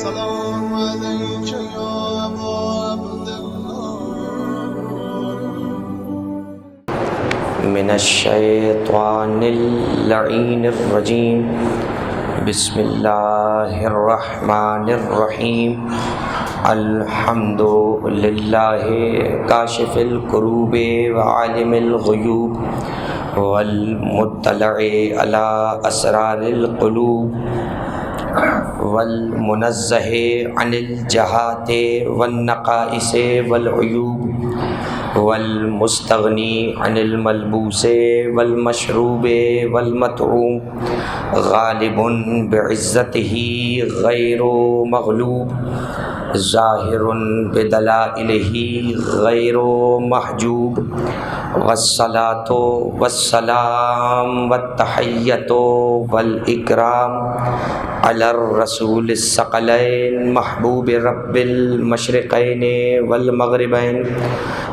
السلام عليك يا أبا عبد الله من الشیطان اللعین الرجیم بسم اللہ الرحمن الرحیم الحمد للہ کاشف الکروب وعالم الغیوب والمطلع علی اسرار القلوب والمنزہ عن الجہات والنقائص والعیوب والمستغنی عن الملبوس والمشروب والمطعوم غالب بعزته غیر مغلوب ظاہر بدلائلہ غیر محجوب والصلاة والسلام والتحیۃ والاکرام علی الرسول الثقلین محبوب رب المشرقین والمغربین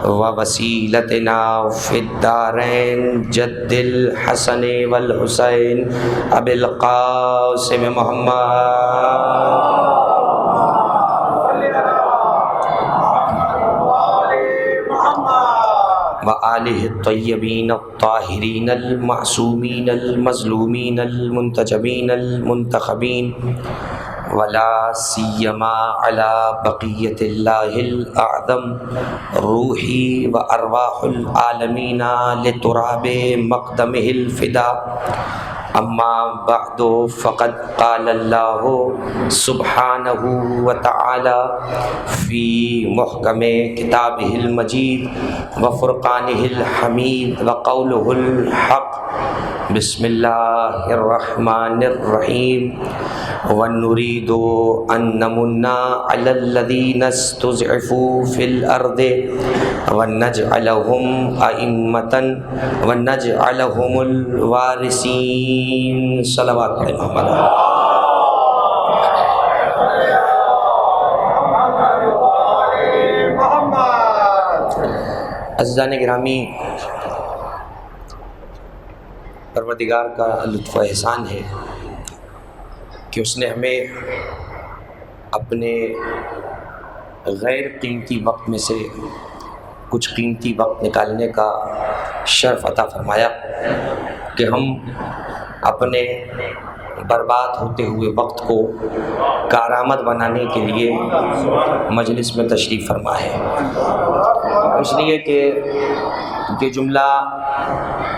ووسیلتنا فی الدارین جد الحسن والحسین ابی القاسم محمد وآلہ الطیبین الطاہرین المعصومین المظلومین المنتجبین المنتخبین ولا سیما علی بقیت اللہ الاعظم روحی و ارواح العالمین لتراب مقدمہ الفدا اما بعد فقد قال اللہ سبحانہ وتعالی فی محکم کتابہ المجید وفرقانہ الحمید وقولہ الحق بسم اللہ الرحمن الرحیم ونريد أن نمن على الذين استضعفوا في الأرض ونجعلهم أئمة ونجعلهم الوارثين صلوات محمد. عزیزان گرامی، پروردگار کا لطف و احسان ہے کہ اس نے ہمیں اپنے غیر قیمتی وقت میں سے کچھ قیمتی وقت نکالنے کا شرف عطا فرمایا کہ ہم اپنے برباد ہوتے ہوئے وقت کو کارآمد بنانے کے لیے مجلس میں تشریف فرما ہے. اس لیے کہ یہ جملہ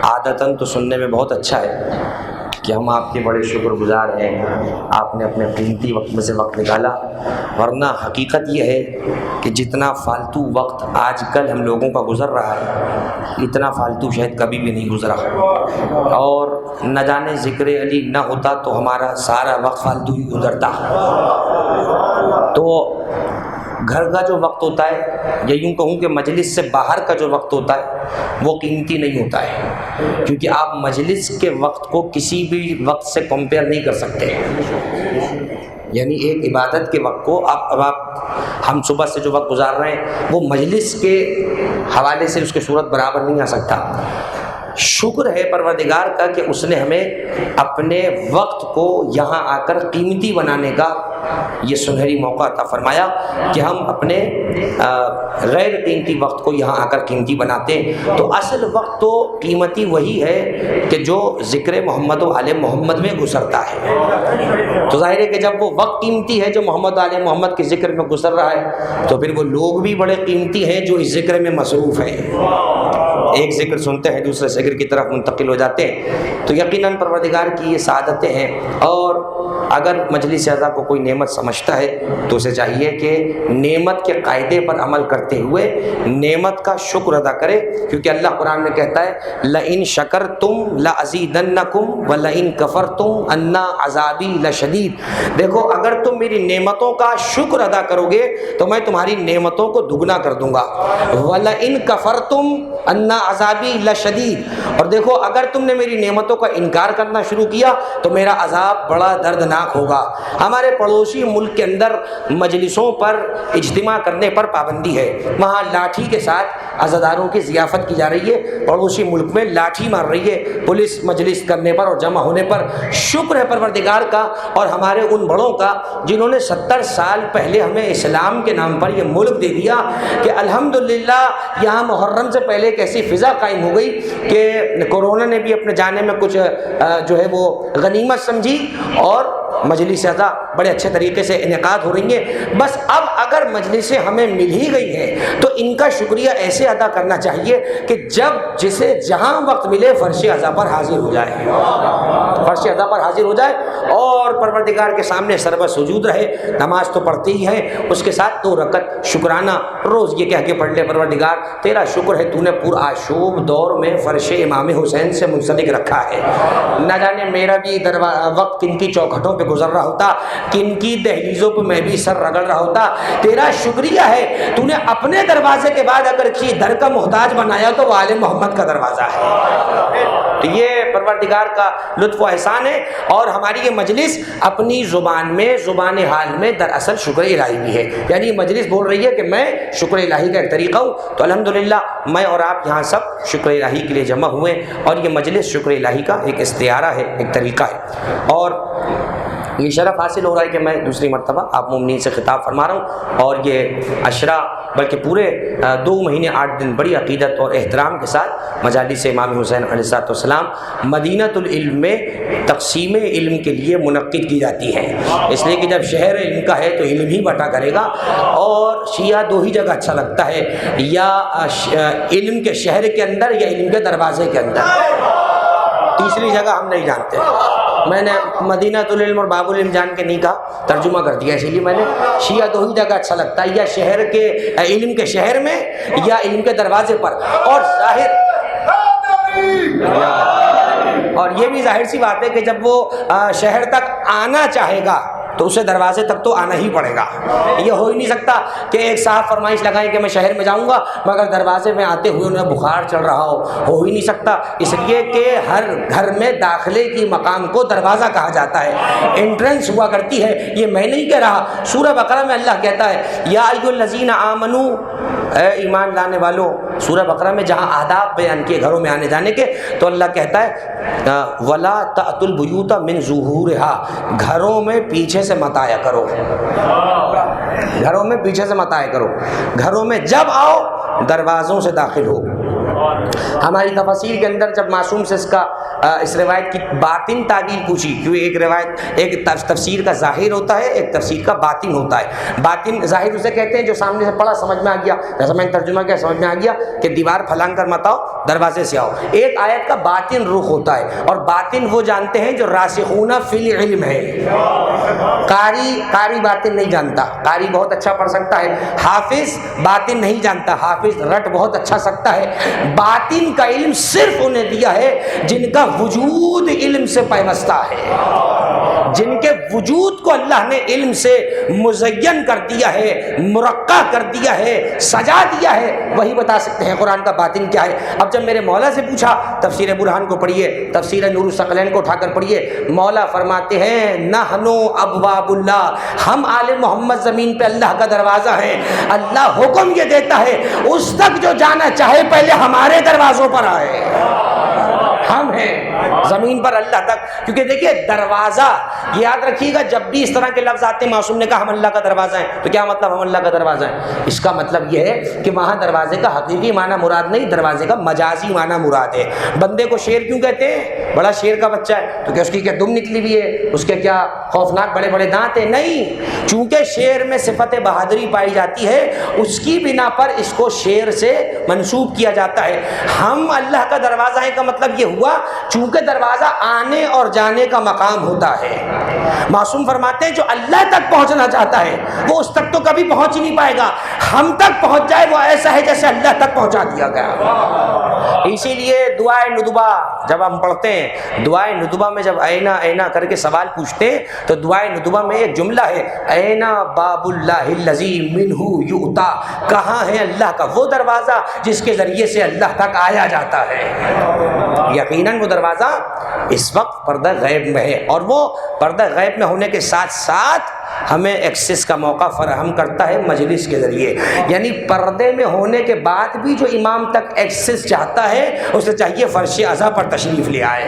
عادتاً تو سننے میں بہت اچھا ہے کہ ہم آپ کے بڑے شکر گزار ہیں، آپ نے اپنے قیمتی وقت میں سے وقت نکالا، ورنہ حقیقت یہ ہے کہ جتنا فالتو وقت آج کل ہم لوگوں کا گزر رہا ہے اتنا فالتو شاید کبھی بھی نہیں گزرا، اور نہ جانے ذکر علی نہ ہوتا تو ہمارا سارا وقت فالتو ہی گزرتا. تو گھر کا جو وقت ہوتا ہے، یا یوں کہوں کہ مجلس سے باہر کا جو وقت ہوتا ہے وہ قیمتی نہیں ہوتا ہے، کیونکہ آپ مجلس کے وقت کو کسی بھی وقت سے کمپیئر نہیں کر سکتے. یعنی ایک عبادت کے وقت کو ہم صبح سے جو وقت گزار رہے ہیں وہ مجلس کے حوالے سے اس کی صورت برابر نہیں آ سکتا. شکر ہے پروردگار کا کہ اس نے ہمیں اپنے وقت کو یہاں آ کر قیمتی بنانے کا یہ سنہری موقع عطا فرمایا کہ ہم اپنے غیر قیمتی وقت کو یہاں آ کر قیمتی بناتے ہیں. تو اصل وقت تو قیمتی وہی ہے کہ جو ذکر محمد و آل محمد میں گزرتا ہے. تو ظاہر ہے کہ جب وہ وقت قیمتی ہے جو محمد و آل محمد کے ذکر میں گزر رہا ہے تو پھر وہ لوگ بھی بڑے قیمتی ہیں جو اس ذکر میں مصروف ہیں. ایک ذکر سنتے ہیں دوسرے ذکر کی طرف منتقل ہو جاتے ہیں. تو یقیناً پروردگار کی یہ سعادتیں ہیں، اور اگر مجلس اعضا کو کوئی نعمت سمجھتا ہے تو اسے چاہیے کہ نعمت کے قاعدے پر عمل کرتے ہوئے نعمت کا شکر ادا کرے، کیونکہ اللہ قرآن میں کہتا ہے لَإِن شَكَرْتُمْ لَأَزِيدَنَّكُمْ وَلَئِن كَفَرْتُمْ أَنَّ عَذَابِي لَشَدِيدٌ. دیکھو، اگر تم میری نعمتوں کا شکر ادا کرو گے تو میں تمہاری نعمتوں کو دگنا کر دوں گا. وَلَئِن كَفَرْتُمْ أَنَّ عَذَابِي لَشَدِيدٌ. اور دیکھو، اگر تم نے میری نعمتوں کا انکار کرنا شروع کیا تو میرا عذاب بڑا دردناک خطرناک ہوگا۔ ہمارے پڑوسی ملک کے اندر مجلسوں پر اجتماع کرنے پر پابندی ہے، وہاں لاٹھی کے ساتھ عزاداروں کی ضیافت کی جا رہی ہے، پڑوسی ملک میں لاٹھی مار رہی ہے پولیس مجلس کرنے پر اور جمع ہونے پر۔ شکر ہے پروردگار کا اور ہمارے ان بڑوں کا جنہوں نے 70 سال پہلے ہمیں اسلام کے نام پر یہ ملک دے دیا کہ الحمدللہ یہاں محرم سے پہلے ایک ایسی فضا قائم ہو گئی کہ کورونا نے بھی اپنے جانے میں کچھ جو ہے وہ غنیمت سمجھی اور مجلس اعضاء بڑے اچھے طریقے سے انعقاد ہو رہی ہیں۔ بس اب اگر مجلسیں ہمیں مل ہی گئی ہیں تو ان کا شکریہ ایسے ادا کرنا چاہیے کہ جب جسے جہاں وقت ملے فرش اعضاء پر حاضر ہو جائے، فرش اعضاء پر حاضر ہو جائے اور پروردگار کے سامنے سربت سجود رہے۔ نماز تو پڑھتے ہی ہیں، اس کے ساتھ 2 رکعت شکرانہ روز یہ کہہ کے پڑھ لے پروردگار تیرا شکر ہے تو نے پر آشوب دور میں فرش امام حسین سے منسلک رکھا ہے، نہ جانے میرا بھی وقت کن کی چوکھٹوں پہ گزر رہا ہوتا، کن کی دہلیزوں پہ میں بھی سر رگڑ رہا ہوتا۔ تیرا شکریہ ہے تو نے اپنے دروازے کے بعد اگر کسی در کا محتاج بنایا تو وہ آل محمد کا دروازہ ہے۔ تو یہ پروردگار کا لطف و احسان ہے اور ہماری یہ مجلس اپنی زبان میں زبان حال میں دراصل شکر الہی بھی ہے، یعنی مجلس بول رہی ہے کہ میں شکر الہی کا ایک طریقہ ہوں۔ تو الحمدللہ میں اور آپ یہاں سب شکر الہی کے لیے جمع ہوئے اور یہ مجلس شکر الہی کا ایک استعارہ ہے، ایک طریقہ ہے اور یہ شرف حاصل ہو رہا ہے کہ میں دوسری مرتبہ آپ مومنین سے خطاب فرما رہا ہوں اور یہ عشرہ بلکہ پورے 2 مہینے 8 دن بڑی عقیدت اور احترام کے ساتھ مجالس امام حسین علیہ السلام مدینۃ العلم میں تقسیم علم کے لیے منعقد کی جاتی ہے، اس لیے کہ جب شہر علم کا ہے تو علم ہی بٹا کرے گا اور شیعہ 2 ہی جگہ اچھا لگتا ہے، یا علم کے شہر کے اندر یا علم کے دروازے کے اندر، تیسری جگہ ہم نہیں جانتے۔ میں نے مدینۃ العلم اور باب العلم جان کے نہیں کہا، ترجمہ کر دیا، اسی لیے میں نے شیعہ 2 ہی جگہ اچھا لگتا ہے، یا شہر کے علم کے شہر میں یا علم کے دروازے پر، اور یہ بھی ظاہر سی بات ہے کہ جب وہ شہر تک آنا چاہے گا تو اسے دروازے تک تو آنا ہی پڑے گا۔ یہ ہو ہی نہیں سکتا کہ ایک صاحب فرمائش لگائیں کہ میں شہر میں جاؤں گا مگر دروازے میں آتے ہوئے انہیں بخار چڑھ رہا ہو ہی نہیں سکتا، اس لیے کہ ہر گھر میں داخلے کی مقام کو دروازہ کہا جاتا ہے، انٹرنس ہوا کرتی ہے۔ یہ میں نہیں کہہ رہا، سورہ بقرہ میں اللہ کہتا ہے یا ایھا الذین آمنو، اے ایمان لانے والوں، سورہ بقرہ میں جہاں آداب بیان کیے گھروں میں آنے جانے کے، تو اللہ کہتا ہے وَلَا تَأْتُوا الْبُيُوتَ مِنْ ظُهُورِهَا، گھروں میں پیچھے سے مت آیا کرو، گھروں میں پیچھے سے مت آیا کرو، گھروں میں جب آؤ دروازوں سے داخل ہو۔ ہماری تفاسیر کے اندر جب معصوم سے اس روایت کی باطن تعبیر پوچھی، کیونکہ ایک روایت ایک تفسیر کا ظاہر ہوتا ہے، ایک تفسیر کا باطن ہوتا ہے۔ باطن ظاہر اسے کہتے ہیں جو سامنے سے پڑھا سمجھ میں آ گیا، جیسا میں نے ترجمہ کیا سمجھ میں آ گیا کہ دیوار پھلانگ کر مت آؤ، دروازے سے آؤ۔ ایک آیت کا باطن رخ ہوتا ہے، اور باطن وہ جانتے ہیں جو راسخون فی العلم ہے۔ قاری باطن نہیں جانتا، قاری بہت اچھا پڑھ سکتا ہے، حافظ باطن نہیں جانتا، حافظ رٹ بہت اچھا سکتا ہے۔ باطن کا علم صرف انہیں دیا ہے جن کا وجود علم سے پیوستہ ہے، جن کے وجود کو اللہ نے علم سے مزین کر دیا ہے، مرقع کر دیا ہے، سجا دیا ہے، وہی بتا سکتے ہیں قرآن کا باطن کیا ہے۔ اب جب میرے مولا سے پوچھا، تفسیر برہان کو پڑھیے، تفسیر نور الثقلین کو اٹھا کر پڑھیے، مولا فرماتے ہیں نحنو ابواب اللہ، ہم آل محمد زمین پہ اللہ کا دروازہ ہے۔ اللہ حکم یہ دیتا ہے اس تک جو جانا چاہے پہلے ہمارے دروازوں پر آئے، ہم ہیں زمین پر اللہ تک۔ کیونکہ دیکھیے دروازہ، یاد رکھیے گا جب بھی اس طرح کے لفظ آتے ہیں، معصوم نے کہا ہم اللہ کا دروازہ ہیں، تو کیا مطلب ہم اللہ کا دروازہ ہیں؟ اس کا مطلب یہ ہے کہ وہاں دروازے کا حقیقی معنی مراد نہیں، دروازے کا مجازی معنی مراد ہے۔ بندے کو شیر کیوں کہتے ہیں؟ بڑا شیر کا بچہ ہے تو کیا اس کی کیا دم نکلی ہوئی ہے، اس کے کیا خوفناک بڑے بڑے دانت ہیں؟ نہیں، چونکہ شیر میں صفت بہادری پائی جاتی ہے، اس کی بنا پر اس کو شیر سے منسوب کیا جاتا ہے۔ ہم اللہ کا دروازہ ہیں کا مطلب یہ ہوا چونکہ دروازہ آنے اور جانے کا مقام ہوتا ہے۔ معصوم فرماتے ہیں جو اللہ تک پہنچنا چاہتا ہے وہ اس تک تو کبھی پہنچ ہی نہیں پائے گا، ہم تک پہنچ جائے وہ ایسا ہے جیسے اللہ تک پہنچا دیا گیا۔ اسی لیے دعائے ندبہ جب ہم پڑھتے ہیں، دعائے ندبہ میں جب اینا اینا کر کے سوال پوچھتے ہیں تو دعائے ندبہ میں ایک جملہ ہے اینا باب اللہ الذی منہ یؤتی، کہاں ہے اللہ کا وہ دروازہ جس کے ذریعے سے اللہ تک آیا جاتا ہے۔ یقیناً وہ دروازہ دروازہ اس وقت پردہ غیب میں ہے، اور وہ پردہ غیب میں ہونے کے ساتھ ساتھ ہمیں ایکسس کا موقع فراہم کرتا ہے مجلس کے ذریعے. یعنی پردے میں ہونے کے بعد بھی جو امام تک ایکسس چاہتا ہے اسے چاہیے فرش عزا پر تشریف لے آئے،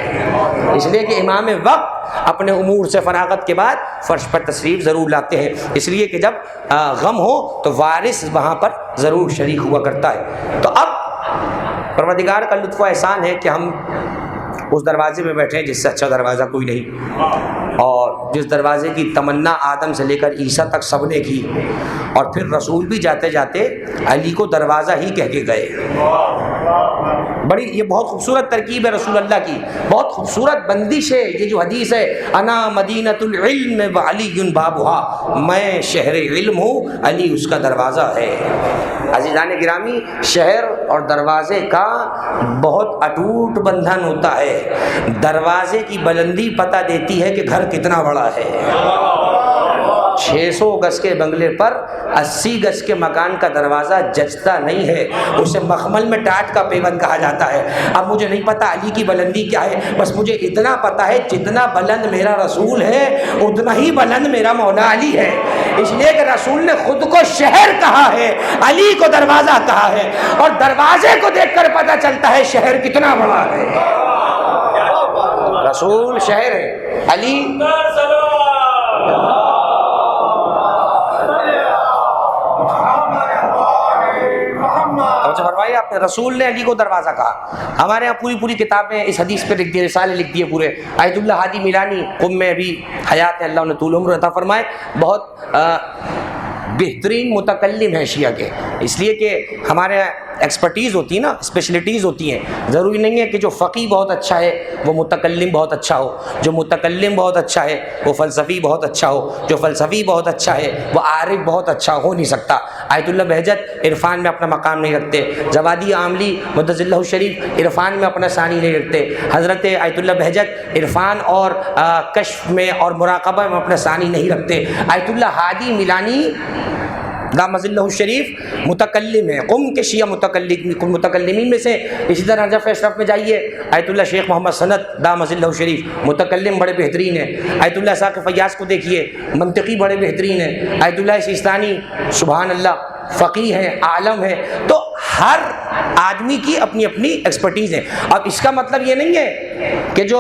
اس لیے کہ امام وقت اپنے امور سے فراغت کے بعد فرش پر تشریف ضرور لاتے ہیں، اس لیے کہ جب غم ہو تو وارث وہاں پر ضرور شریک ہوا کرتا ہے. تو اب پروردگار کا لطف و احسان ہے کہ ہم اس دروازے میں بیٹھے ہیں جس سے اچھا دروازہ کوئی نہیں، اور جس دروازے کی تمنا آدم سے لے کر عیسیٰ تک سب نے کی، اور پھر رسول بھی جاتے جاتے علی کو دروازہ ہی کہہ کے گئے. بڑی یہ بہت خوبصورت ترکیب ہے رسول اللہ کی، بہت خوبصورت بندش ہے یہ جو حدیث ہے، انا مدینۃ العلم وعلی بابھا، میں شہر علم ہوں، علی اس کا دروازہ ہے. عزیزان گرامی، شہر اور دروازے کا بہت اٹوٹ بندھن ہوتا ہے. دروازے کی بلندی پتہ دیتی ہے کہ گھر کتنا بڑا ہے. 600 گز کے بنگلے پر 80 گز کے مکان کا دروازہ جچتا نہیں ہے، اسے مخمل میں ٹاٹ کا پیون کہا جاتا ہے. اب مجھے نہیں پتا علی کی بلندی کیا ہے، بس مجھے اتنا پتا ہے جتنا بلند میرا رسول ہے اتنا ہی بلند میرا مولا علی ہے. اس لیے کہ رسول نے خود کو شہر کہا ہے، علی کو دروازہ کہا ہے، اور دروازے کو دیکھ کر پتا چلتا ہے شہر کتنا بڑا ہے. رسول شہر ہے، علی فرمائیے آپ نے، رسول نے علی کو دروازہ کہا. ہمارے یہاں پوری کتابیں اس حدیث پہ لکھ دی، رسالے لکھ دیے پورے. آیت اللہ ہادی میلانی قم میں ابھی حیات ہے، اللہ انہیں طول عمر عطا فرمائے، بہت بہترین متکلم ہیں شیعہ کے. اس لیے کہ ہمارے ایکسپرٹیز ہوتی ہے نا، اسپیشلٹیز ہوتی ہیں. ضروری نہیں ہے کہ جو فقیہ بہت اچھا ہے وہ متکلم بہت اچھا ہو، جو متکلم بہت اچھا ہے وہ فلسفی بہت اچھا ہو، جو فلسفی بہت اچھا ہے وہ عارف بہت اچھا ہو نہیں سکتا. آیت اللہ بہجت عرفان میں اپنا مقام نہیں رکھتے، زوادی عاملی مدظ اللہ شریف عرفان میں اپنا ثانی نہیں رکھتے، حضرت آیت اللہ بہجت عرفان اور کشف میں اور مراقبہ میں اپنا ثانی نہیں رکھتے. آیت اللہ ہادی میلانی دامت اللہ شریف متکلم ہے، قم کے شیعہ متکلمین میں سے. اسی طرح نجف اشرف میں جائیے، آیت اللہ شیخ محمد سند دامت اللہ شریف متکلم بڑے بہترین ہیں. آیت اللہ ثاقب فیاض کو دیکھیے، منطقی بڑے بہترین ہیں. آیت اللہ سیستانی سبحان اللہ فقیہ ہیں، عالم ہیں. تو ہر آدمی کی اپنی اپنی ایکسپرٹیز ہے. اب اس کا مطلب یہ نہیں ہے کہ جو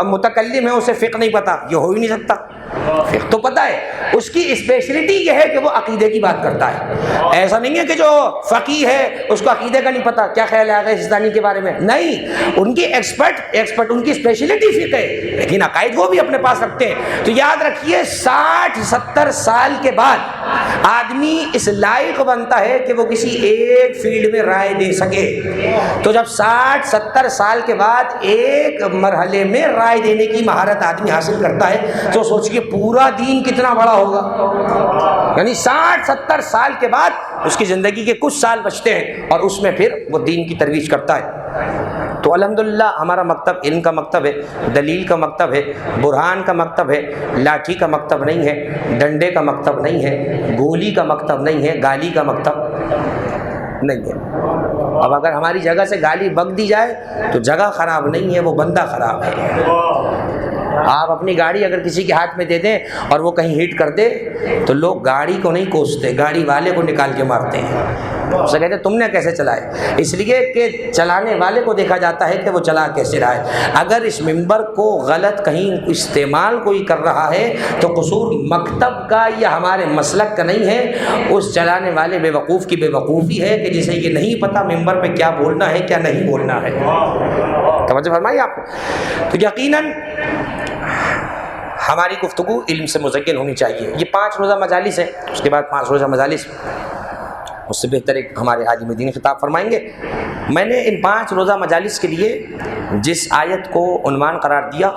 متکلم ہے اسے فقہ نہیں پتہ، یہ ہو ہی نہیں سکتا. فقہ تو پتہ ہے، اس کی اسپیشلٹی یہ ہے کہ وہ عقیدے کی بات کرتا ہے. ایسا نہیں ہے کہ جو فقیہ ہے اس کو عقیدے کا نہیں پتہ. کیا خیال ہے آغا سیستانی کے بارے میں؟ نہیں، ان کی ایکسپرٹ ان کی اسپیشلٹی فقہ ہے، لیکن عقائد وہ بھی اپنے پاس رکھتے ہیں. تو یاد رکھیے 60-70 سال کے بعد آدمی اس لائق بنتا ہے کہ وہ کسی ایک فیلڈ میں رائے دے سکے. تو جب 60-70 سال کے بعد ایک مرحلے میں رائے دینے کی مہارت آدمی حاصل کرتا ہے تو سوچئے پورا دین کتنا بڑا ہوگا. یعنی 60-70 سال کے بعد اس کی زندگی کے کچھ سال بچتے ہیں اور اس میں پھر وہ دین کی ترویج کرتا ہے. تو الحمدللہ ہمارا مکتب علم کا مکتب ہے، دلیل کا مکتب ہے، برہان کا مکتب ہے، لاٹھی کا مکتب نہیں ہے، ڈنڈے کا مکتب نہیں ہے، گولی کا مکتب نہیں ہے، گالی کا مکتب نہیں ہے. اب اگر ہماری جگہ سے گالی بک دی جائے تو جگہ خراب نہیں ہے، وہ بندہ خراب ہے. آپ اپنی گاڑی اگر کسی کے ہاتھ میں دے دیں اور وہ کہیں ہٹ کر دے تو لوگ گاڑی کو نہیں کوستے، گاڑی والے کو نکال کے مارتے ہیں. اسے کہتے ہیں تم نے کیسے چلائے، اس لیے کہ چلانے والے کو دیکھا جاتا ہے کہ وہ چلا کیسے رہا ہے. اگر اس ممبر کو غلط کہیں استعمال کوئی کر رہا ہے تو قصور مکتب کا یا ہمارے مسلک کا نہیں ہے، اس چلانے والے بے وقوف کی بے وقوفی ہے کہ جسے یہ نہیں پتہ ممبر پہ کیا بولنا ہے کیا نہیں بولنا ہے. توجہ فرمائیے آپ. تو یقیناً ہماری گفتگو علم سے مزین ہونی چاہیے. یہ 5 روزہ مجالس ہیں، اس کے بعد 5 روزہ مجالس اس سے بہتر ایک ہمارے عالم دین خطاب فرمائیں گے. میں نے ان 5 روزہ مجالس کے لیے جس آیت کو عنوان قرار دیا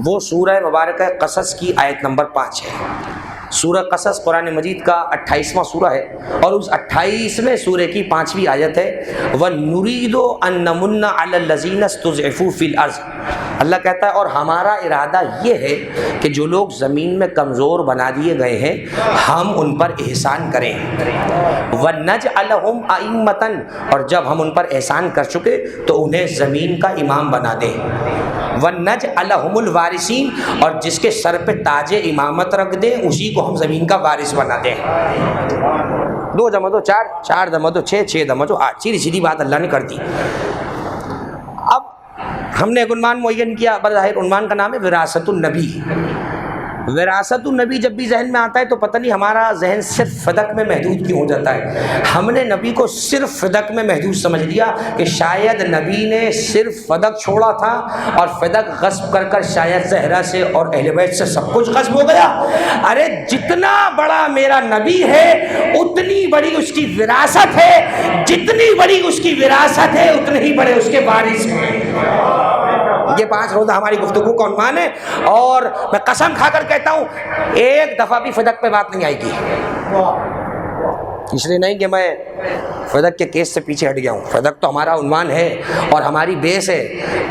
وہ سورہ مبارکہ قصص کی آیت نمبر 5 ہے. سورہ قصص قرآن مجید کا 28واں سورہ ہے اور اس 28ویں سورہ کی 5ویں آیت ہے وَنُرِيدُ أَن نَّمُنَّ عَلَى الَّذِينَ اسْتُضْعِفُوا فِي الْأَرْضِ. اللہ کہتا ہے اور ہمارا ارادہ یہ ہے کہ جو لوگ زمین میں کمزور بنا دیے گئے ہیں ہم ان پر احسان کریں. وَنَجْعَلَهُمْ أَئِمَّةً اور جب ہم ان پر احسان کر چکے تو انہیں زمین کا امام بنا دیں. وَنَجْعَلَهُمُ الْوَارِثِينَ اور جس کے سر پہ تاج امامت رکھ دیں اسی کو ہم زمین کا وارث بنا دیں. 2 جمع 2 4 4 جمع 2 6 6 جمع 2 8 سیدھی سیدھی بات اللہ نے کر دی. اب ہم نے ایک عنوان معین کیا, بظاہر عنوان کا نام ہے وراثت النبی. وراثت النبی جب بھی ذہن میں آتا ہے تو پتہ نہیں ہمارا ذہن صرف فدق میں محدود کیوں ہو جاتا ہے. ہم نے نبی کو صرف فدق میں محدود سمجھ لیا کہ شاید نبی نے صرف فدق چھوڑا تھا اور فدق غصب کر کر شاید زہرا سے اور اہل بیت سے سب کچھ غصب ہو گیا. ارے جتنا بڑا میرا نبی ہے اتنی بڑی اس کی وراثت ہے, جتنی بڑی اس کی وراثت ہے اتنے ہی بڑے اس کے وارث ہیں. یہ 5 روزہ ہماری گفتگو کا عنوان ہے اور میں قسم کھا کر کہتا ہوں ایک دفعہ بھی فدق پہ بات نہیں آئے گی. اس لیے نہیں کہ میں فدق کے کیس سے پیچھے ہٹ گیا ہوں, فدق تو ہمارا عنوان ہے اور ہماری بیس ہے.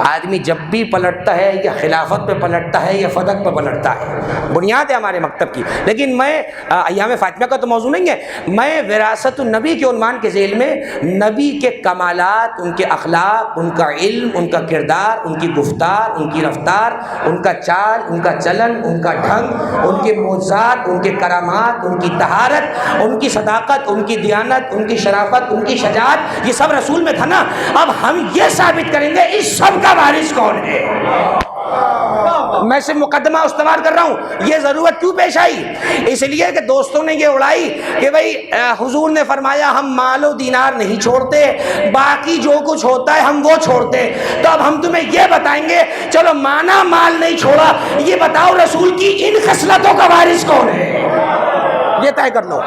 آدمی جب بھی پلٹتا ہے یا خلافت پہ پلٹتا ہے یا فدق پہ پلٹتا ہے, بنیاد ہے ہمارے مکتب کی. لیکن میں ایام فاطمہ کا تو موضوع نہیں ہے, میں وراثت النبی کے عنوان کے ذیل میں نبی کے کمالات, ان کے اخلاق, ان کا علم, ان کا کردار, ان کی گفتار, ان کی رفتار, ان کا چال, ان کا چلن, ان کا ڈھنگ, ان کے معجزات, ان کے کرامات, ان کی طہارت, ان کی صداقت, ان کی دیانت, ان کی شرافت, ان کی شجاعت, یہ سب رسول میں تھا نا. اب ہم یہ ثابت کریں گے اس سب کا وارث کون ہے. میں سے مقدمہ استوار کر رہا ہوں. یہ ضرورت کیوں پیش آئی؟ اس لیے کہ دوستوں نے یہ اڑائی کہ بھائی حضور نے فرمایا ہم مال و دینار نہیں چھوڑتے, باقی جو کچھ ہوتا ہے ہم وہ چھوڑتے. تو اب ہم تمہیں یہ بتائیں گے, چلو مانا مال نہیں چھوڑا, یہ بتاؤ رسول کی ان خصلتوں کا وارث کون ہے, یہ طے کر لو.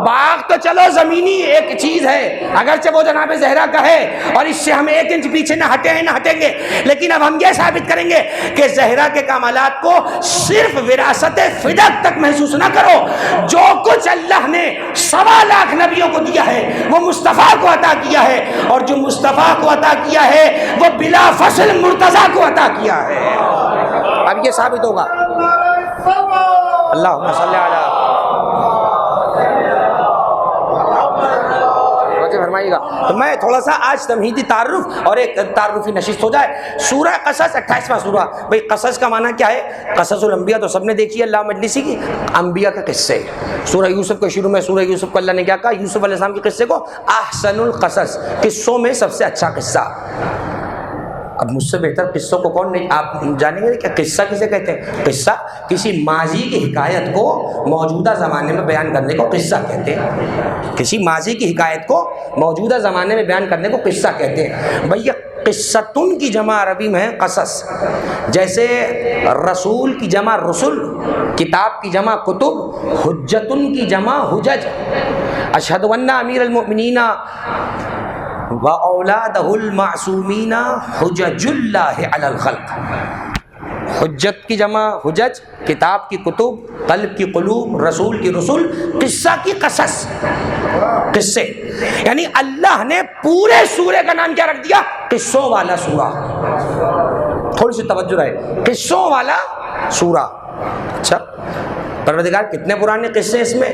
باغ تو چلو زمینی ایک چیز ہے, اگرچہ وہ جناب زہرا کا ہے اور اس سے ہم 1 انچ پیچھے نہ ہٹیں گے, لیکن اب ہم یہ ثابت کریں گے کہ زہرا کے کمالات کو صرف وراثت فدق تک محسوس نہ کرو. جو کچھ اللہ نے 1.25 لاکھ نبیوں کو دیا ہے وہ مصطفیٰ کو عطا کیا ہے, اور جو مصطفیٰ کو عطا کیا ہے وہ بلا فصل مرتضیٰ کو عطا کیا ہے. اب یہ ثابت ہوگا. اللہم صلی علی فرمائیے گا. تو میں تھوڑا سا آج تمہیدی تعارف اور ایک تعارفی نشست ہو جائے. سورہ قصص 28واں سورہ. بھئی قصص کا معنی کیا ہے؟ قصص الانبیاء تو سب نے دیکھی ہے, اللہ مجلسی کی انبیاء کے قصے. سورہ یوسف کے شروع میں سورہ یوسف کو اللہ نے کیا کہا؟ یوسف علیہ السلام کے قصے کو احسن القصص, قصوں میں سب سے اچھا قصہ. اب مجھ سے بہتر قصوں کو کون نہیں, آپ جانیں گے کہ قصہ کسے کہتے ہیں. قصہ کسی ماضی کی حکایت کو موجودہ زمانے میں بیان کرنے کو قصہ کہتے ہیں. کسی ماضی کی حکایت کو موجودہ زمانے میں بیان کرنے کو قصہ کہتے ہیں. بھئی قصتن کی جمع عربی میں ہے قصص. جیسے رسول کی جمع رسل, کتاب کی جمع کتب, حجتن کی جمع حجج. اشہد ان امیر المؤمنین وَأَوْلَادَهُ الْمَعْصُومِينَ حُجَجُ اللَّهِ عَلَى الْخَلْقِ. حجت کی جمع حجج, کتاب کی کتب, قلب کی قلوب, رسول کی رسول, قصہ کی قصص, قصے. یعنی اللہ نے پورے سورے کا نام کیا رکھ دیا؟ قصوں والا سورہ. تھوڑی سی توجہ رہے, قصوں والا سورہ. اچھا پروردگار کتنے پرانے قصے اس میں.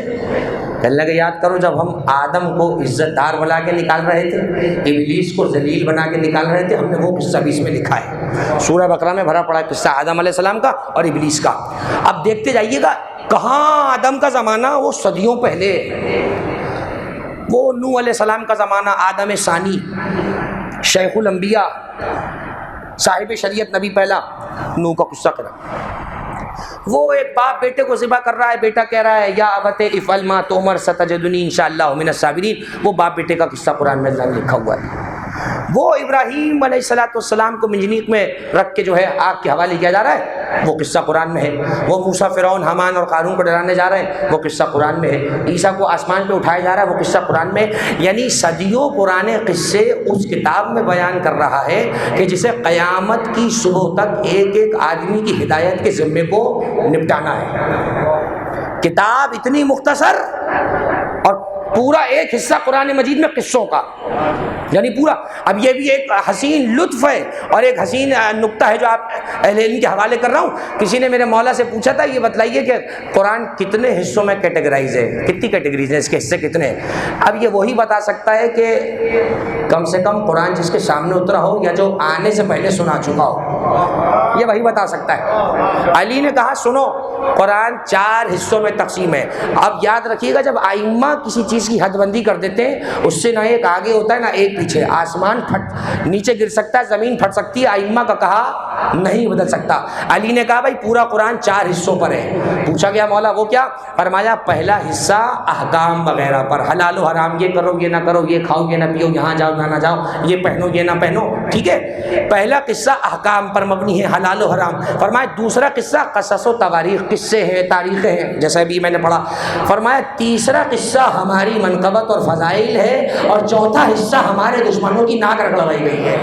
اللہ کے یاد کرو جب ہم آدم کو عزت دار بنا کے نکال رہے تھے, ابلیس کو ذلیل بنا کے نکال رہے تھے, ہم نے وہ قصہ بھی اس میں لکھا ہے. سورہ بقرہ میں بھرا پڑا ہے قصہ آدم علیہ السلام کا اور ابلیس کا. اب دیکھتے جائیے گا کہاں آدم کا زمانہ وہ صدیوں پہلے, وہ نوح علیہ السلام کا زمانہ, آدم ثانی, شیخ الانبیاء, صاحب شریعت نبی پہلا, نوح کا قصہ کرا. وہ ایک باپ بیٹے کو ذبح کر رہا ہے, بیٹا کہہ رہا ہے یا ابت افعل ما تؤمر ستجدنی انشاءاللہ من الصابرین. وہ باپ بیٹے کا قصہ قرآن میں لکھا ہوا ہے. وہ ابراہیم علیہ السلام کو منجنیق میں رکھ کے جو ہے آگ کے حوالے کیا جا رہا ہے, وہ قصہ قرآن میں ہے. وہ موسیٰ فرعون حامان اور قارون کو ڈرانے جا رہے ہیں, وہ قصہ قرآن میں ہے. عیسیٰ کو آسمان پہ اٹھایا جا رہا ہے, وہ قصہ قرآن میں. یعنی صدیوں پرانے قصے اس کتاب میں بیان کر رہا ہے کہ جسے قیامت کی صبح تک ایک ایک آدمی کی ہدایت کے ذمے کو نپٹانا ہے. کتاب اتنی مختصر اور پورا ایک حصہ قرآن مجید میں قصوں کا، یعنی پورا. اب یہ بھی ایک حسین لطف ہے اور ایک حسین نکتہ ہے جو آپ اہل علم کے حوالے کر رہا ہوں. کسی نے میرے مولا سے پوچھا تھا یہ بتلائیے کہ قرآن کتنے حصوں میں کیٹیگرائز ہے، کتنی کیٹیگریز ہیں، اس کے حصے کتنے ہیں. اب یہ وہی بتا سکتا ہے کہ کم سے کم قرآن جس کے سامنے اترا ہو یا جو آنے سے پہلے سنا چکا ہو، یہ وہی بتا سکتا ہے. علی نے کہا سنو قرآن 4 حصوں میں تقسیم ہے. اب یاد رکھیے گا جب ائمہ کسی چیز کی حد بندی کر دیتے ہیں اس سے نہ ایک آگے ہوتا ہے نہ ایک پیچھے. آسمان پھٹ نیچے گر سکتا ہے، زمین پھٹ سکتی ہے، ائمہ کا کہا نہیں بدل سکتا. علی نے کہا بھائی پورا قرآن 4 حصوں پر ہے. پوچھا گیا مولا وہ کیا؟ فرمایا پہلا حصہ احکام وغیرہ پر، حلال و حرام، یہ کرو یہ نہ کرو، یہ کھاؤ یہ نہ پیو، یہاں جاؤ یہاں نہ جاؤ، یہ پہنو یہ نہ پہنو. ٹھیک ہے، پہلا قصہ احکام پر مبنی ہے، حلال و حرام. فرمایا دوسرا قصہ قصص و تواریخ، قصے ہیں تاریخیں ہیں جیسا بھی میں نے پڑھا. فرمایا تیسرا قصہ ہماری منقبت اور فضائل ہے، اور چوتھا حصہ ہمارے دشمنوں کی ناک رگڑوائی گئی ہے.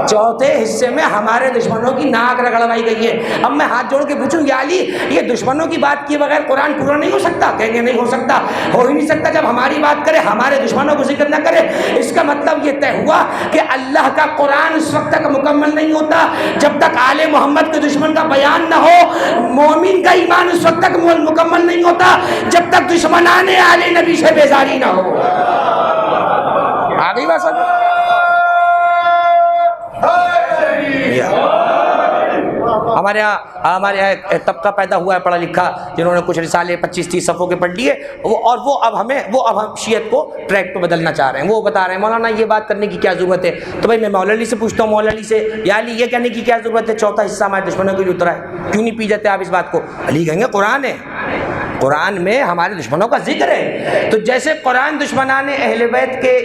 چوتھے حصے میں ہمارے دشمنوں کی ناک رگڑوائی گئی ہے. اب میں ہاتھ جوڑ کے پوچھوں یا علی یہ دشمنوں کی بات کیے بغیر قرآن پورا نہیں ہو سکتا؟ کہیں گے نہیں ہو سکتا، ہو ہی نہیں سکتا. جب ہماری بات کرے ہمارے دشمنوں کو ذکر نہ کرے، اس کا مطلب یہ طے ہوا کہ اللہ کا قرآن اس وقت تک مکمل نہیں ہوتا جب تک آل محمد کے دشمن کا بیان نہ ہو. مومن کا ایمان اس وقت تک مکمل نہیں ہوتا جب تک دشمنان آل نبی سے بیزاری نہ ہو. آگئی بات سمجھ؟ ہمارے یہاں ایک طبقہ پیدا ہوا ہے پڑھا لکھا جنہوں نے کچھ رسالے 25-30 صفحوں کے پڑھ لیے، وہ اب ہم شیعت کو ٹریک پہ بدلنا چاہ رہے ہیں. وہ بتا رہے ہیں مولانا یہ بات کرنے کی کیا ضرورت ہے؟ تو بھائی میں مولا علی سے پوچھتا ہوں، مولا علی سے یا علی یہ کہنے کی کیا ضرورت ہے چوتھا حصہ ہمارے دشمنوں کے لیے اترا ہے؟ کیوں نہیں پی جاتے آپ اس بات کو؟ علی کہیں گے قرآن ہے، قرآن میں ہمارے دشمنوں کا ذکر ہے. تو جیسے قرآن دشمنان اہل بیت کے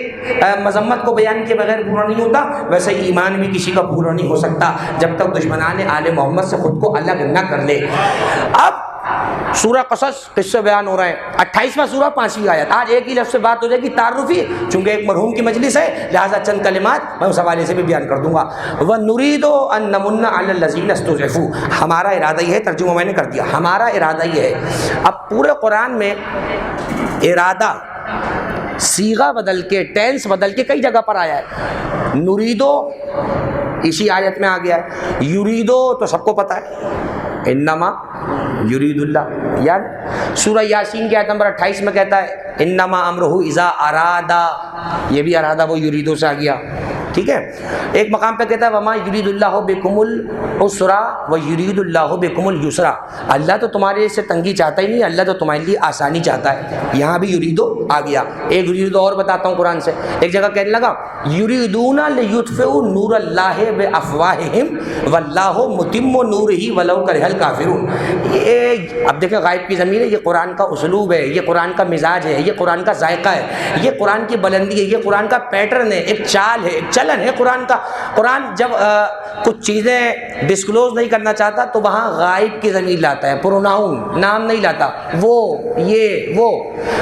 مذمت کو بیان کے بغیر پورا نہیں ہوتا، ویسے ایمان بھی کسی کا پورا نہیں ہو سکتا جب تک دشمنان آل محمد سے خود کو الگ نہ کر لے. اب سورہ قصص قصے بیان ہو رہے ہیں، 28واں سورہ 5ویں آیت. آج ایک ہی لفظ سے بات ہو جائے گی تعارفی، چونکہ ایک مرحوم کی مجلس ہے لہٰذا چند کلمات میں اس حوالے سے بھی بیان کر دوں گا. وَنُرِيدُ أَن نَّمُنَّ عَلَى الَّذِينَ اسْتُضْعِفُوا. ہمارا ارادہ یہ ہے، ترجمہ میں نے کر دیا، ہمارا ارادہ یہ ہے. اب پورے قرآن میں ارادہ صیغہ بدل کے، ٹینس بدل کے کئی جگہ پر آیا ہے. نُرِيدُ اسی آیت میں آ گیا ہے، یریدو تو سب کو پتا ہے، انما یرید اللہ. یاد سورہ یاسین کی آیت نمبر 28 میں کہتا ہے انما امرہ اذا ارادا، یہ بھی ارادہ وہ یریدو سے آ گیا. ٹھیک ہے، ایک مقام پہ کہتا ہے وما یرید اللہ بکم العسرا ویرید اللہ بکم الیسرا. اللہ تو تمہارے سے تنگی چاہتا ہی نہیں، اللہ تو تمہارے لیے آسانی چاہتا ہے. یہاں بھی یریدو آ گیا. ایک یریدو اور بتاتا ہوں قرآن سے. ایک جگہ کہنے لگا یریدون لیطفئوا نور اللہ بافواہہم واللہ متم نورہ ولو کرہ الکافرون. یہ اب دیکھیں غائب کی ضمیر ہے، یہ قرآن کا اسلوب ہے، یہ قرآن کا مزاج ہے، یہ قرآن کا ذائقہ ہے، یہ قرآن کی بلندی ہے، یہ قرآن کا پیٹرن ہے، ایک چال ہے، ایک چلن ہے قرآن کا. قرآن جب کچھ چیزیں ڈسکلوز نہیں کرنا چاہتا تو وہاں غائب کی ضمیر لاتا ہے، پروناؤن، نام نہیں لاتا. وہ یہ وہ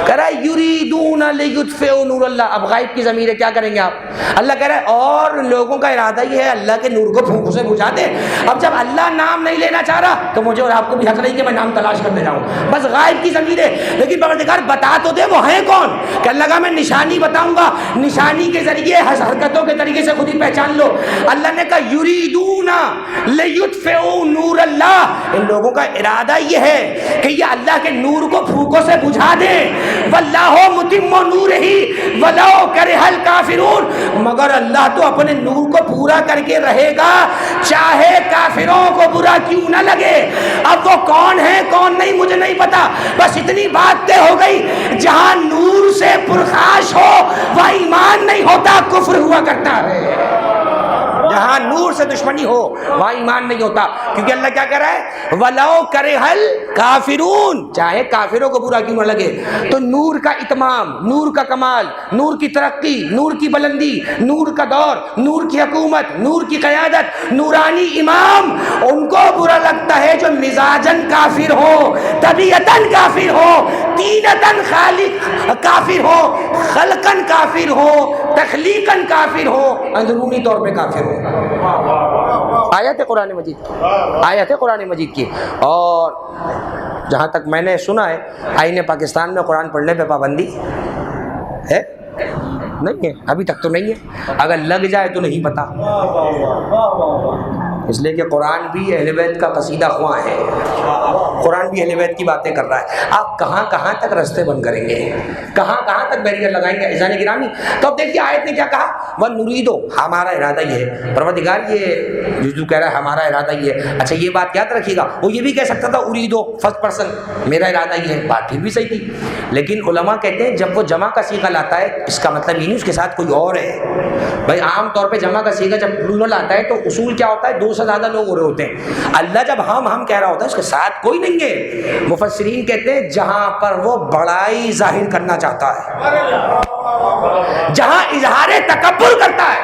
کہہ رہا ہے یریدون لیطفئوا نور اللہ. اب غائب کی ضمیر ہے، کیا کریں گے آپ؟ اللہ کہہ رہا ہے اور لوگوں کا ارادہ یہ ہے اللہ کے نور کو پھونک سے بجھا دے. اب جب اللہ نام نہیں لینا چاہ رہا تو مجھے اور آپ کو بھی حق نہیں کہ میں نام تلاش کرنے جاؤں. بس غائب کی ضمیر ہے. لیکن پروردگار بتا تو دے وہ ہیں کون. کہ لگا میں نشانی بتاؤں گا، نشانی کے ذریعے حرکتوں کے طریقے سے خود ہی پہچان لو. اللہ نے کہا یریدون لیطفئوا نور اللہ. ان لوگوں کا ارادہ یہ ہے کہ یہ اللہ کے نور کو پھونکوں سے بجھا دیں. واللہ متم نورہ ولو کرہ الکافرون. مگر اللہ تو اپنے نور کو پورا کر کے رہے گا چاہے کافروں کو برا کیوں نہ لگے. اب وہ کون ہے کون نہیں مجھے نہیں پتا، بس اتنی بات طے ہو گئی جہاں نور سے پرخاش ہو وہ ایمان نہیں ہوتا، کفر ہوا کرتا ہے. جہاں نور سے دشمنی ہو وہاں ایمان نہیں ہوتا. کیونکہ اللہ کیا کہہ رہا ہے وَلَوْ كَرِهَ الْكَافِرُونَ. چاہے کافروں کو برا کیوں نہ لگے. تو نور کا اتمام، نور کا کمال، نور کی ترقی، نور کی بلندی، نور کا دور، نور کی حکومت، نور کی قیادت، نورانی امام، ان کو برا لگتا ہے جو مزاجن کافر ہو، طبیعتاً کافر ہو، تینتاً خالق کافر ہو، خلقاً کافر ہو، تخلیقاً کافر ہو، اندرونی طور پہ کافر ہو. آیت ہے قرآن مجید کی، آیت ہے قرآن مجید کی۔ اور جہاں تک میں نے سنا ہے آئین پاکستان میں قرآن پڑھنے پہ پابندی ہے؟ نہیں ہے، ابھی تک تو نہیں ہے، اگر لگ جائے تو نہیں پتہ، اس لیے کہ قرآن بھی اہل بیت کا قصیدہ خواں ہے، قرآن بھی اہل بیت کی باتیں کر رہا ہے۔ آپ کہاں کہاں تک رستے بند کریں گے، کہاں کہاں تک بیریئر لگائیں گے عزیزان گرامی؟ تو اب دیکھیے آیت نے کیا کہا، وَنُرِيدُ، ہمارا ارادہ یہ ہے، پروردگار یہ جو کہہ رہا ہے ہمارا ارادہ یہ ہے۔ اچھا یہ بات یاد رکھیے گا، وہ یہ بھی کہہ سکتا تھا اُریدو فرسٹ پرسن، میرا ارادہ یہ ہے، بات پھر بھی صحیح تھی، لیکن علماء کہتے ہیں جب وہ جمع کا صیغہ لاتا ہے اس کا مطلب یہ نہیں اس کے ساتھ کوئی اور ہے۔ بھائی عام طور پہ جمع کا صیغہ جب پلورل آتا ہے تو اصول کیا ہوتا ہے، دو سے زیادہ لوگ ہو رہے ہوتے ہیں۔ اللہ جب ہم کہہ رہا ہوتا ہے اس کے ساتھ کوئی نہیں ہے۔ مفسرین کہتے ہیں جہاں پر وہ بڑائی ظاہر کرنا چاہتا ہے، جہاں اظہار تکبر کرتا ہے۔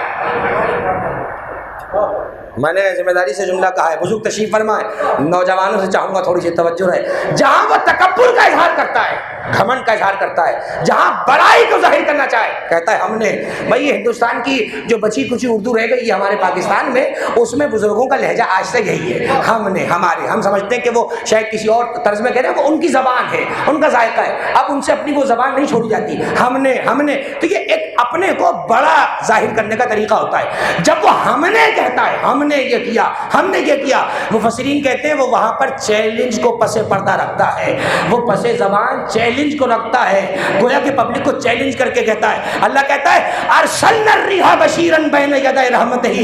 میں نے ذمہ داری سے جملہ کہا ہے، بزرگ تشریف فرمائے، نوجوانوں سے چاہوں گا تھوڑی سی توجہ رہے، جہاں وہ تکبر کا اظہار کرتا ہے، گھمنڈ کا اظہار کرتا ہے، جہاں بڑائی کو ظاہر کرنا چاہے، کہتا ہے ہم نے۔ بھائی یہ ہندوستان کی جو بچی کچی اردو رہ گئی ہے ہمارے پاکستان میں، اس میں بزرگوں کا لہجہ آج سے یہی ہے، ہم نے، ہمارے، ہم سمجھتے ہیں کہ وہ شاید کسی اور طرز میں کہہ رہے ہیں، وہ ان کی زبان ہے، ان کا ذائقہ ہے، اب ان سے اپنی وہ زبان نہیں چھوڑی جاتی، ہم نے۔ تو یہ ایک اپنے کو بڑا ظاہر کرنے کا طریقہ ہوتا ہے۔ جب وہ ہم نے کہتا ہے ہم نے یہ کیا، ہم نے یہ کیا، مفسرین کہتے ہیں وہ وہاں پر چیلنج کو پس پردہ رکھتا ہے، وہ پس زبان چیلنج کو رکھتا ہے، گویا کہ پبلک کو چیلنج کر کے کہتا ہے۔ اللہ کہتا ہے ارسلنا الريح بشيرا بين يدي رحمته،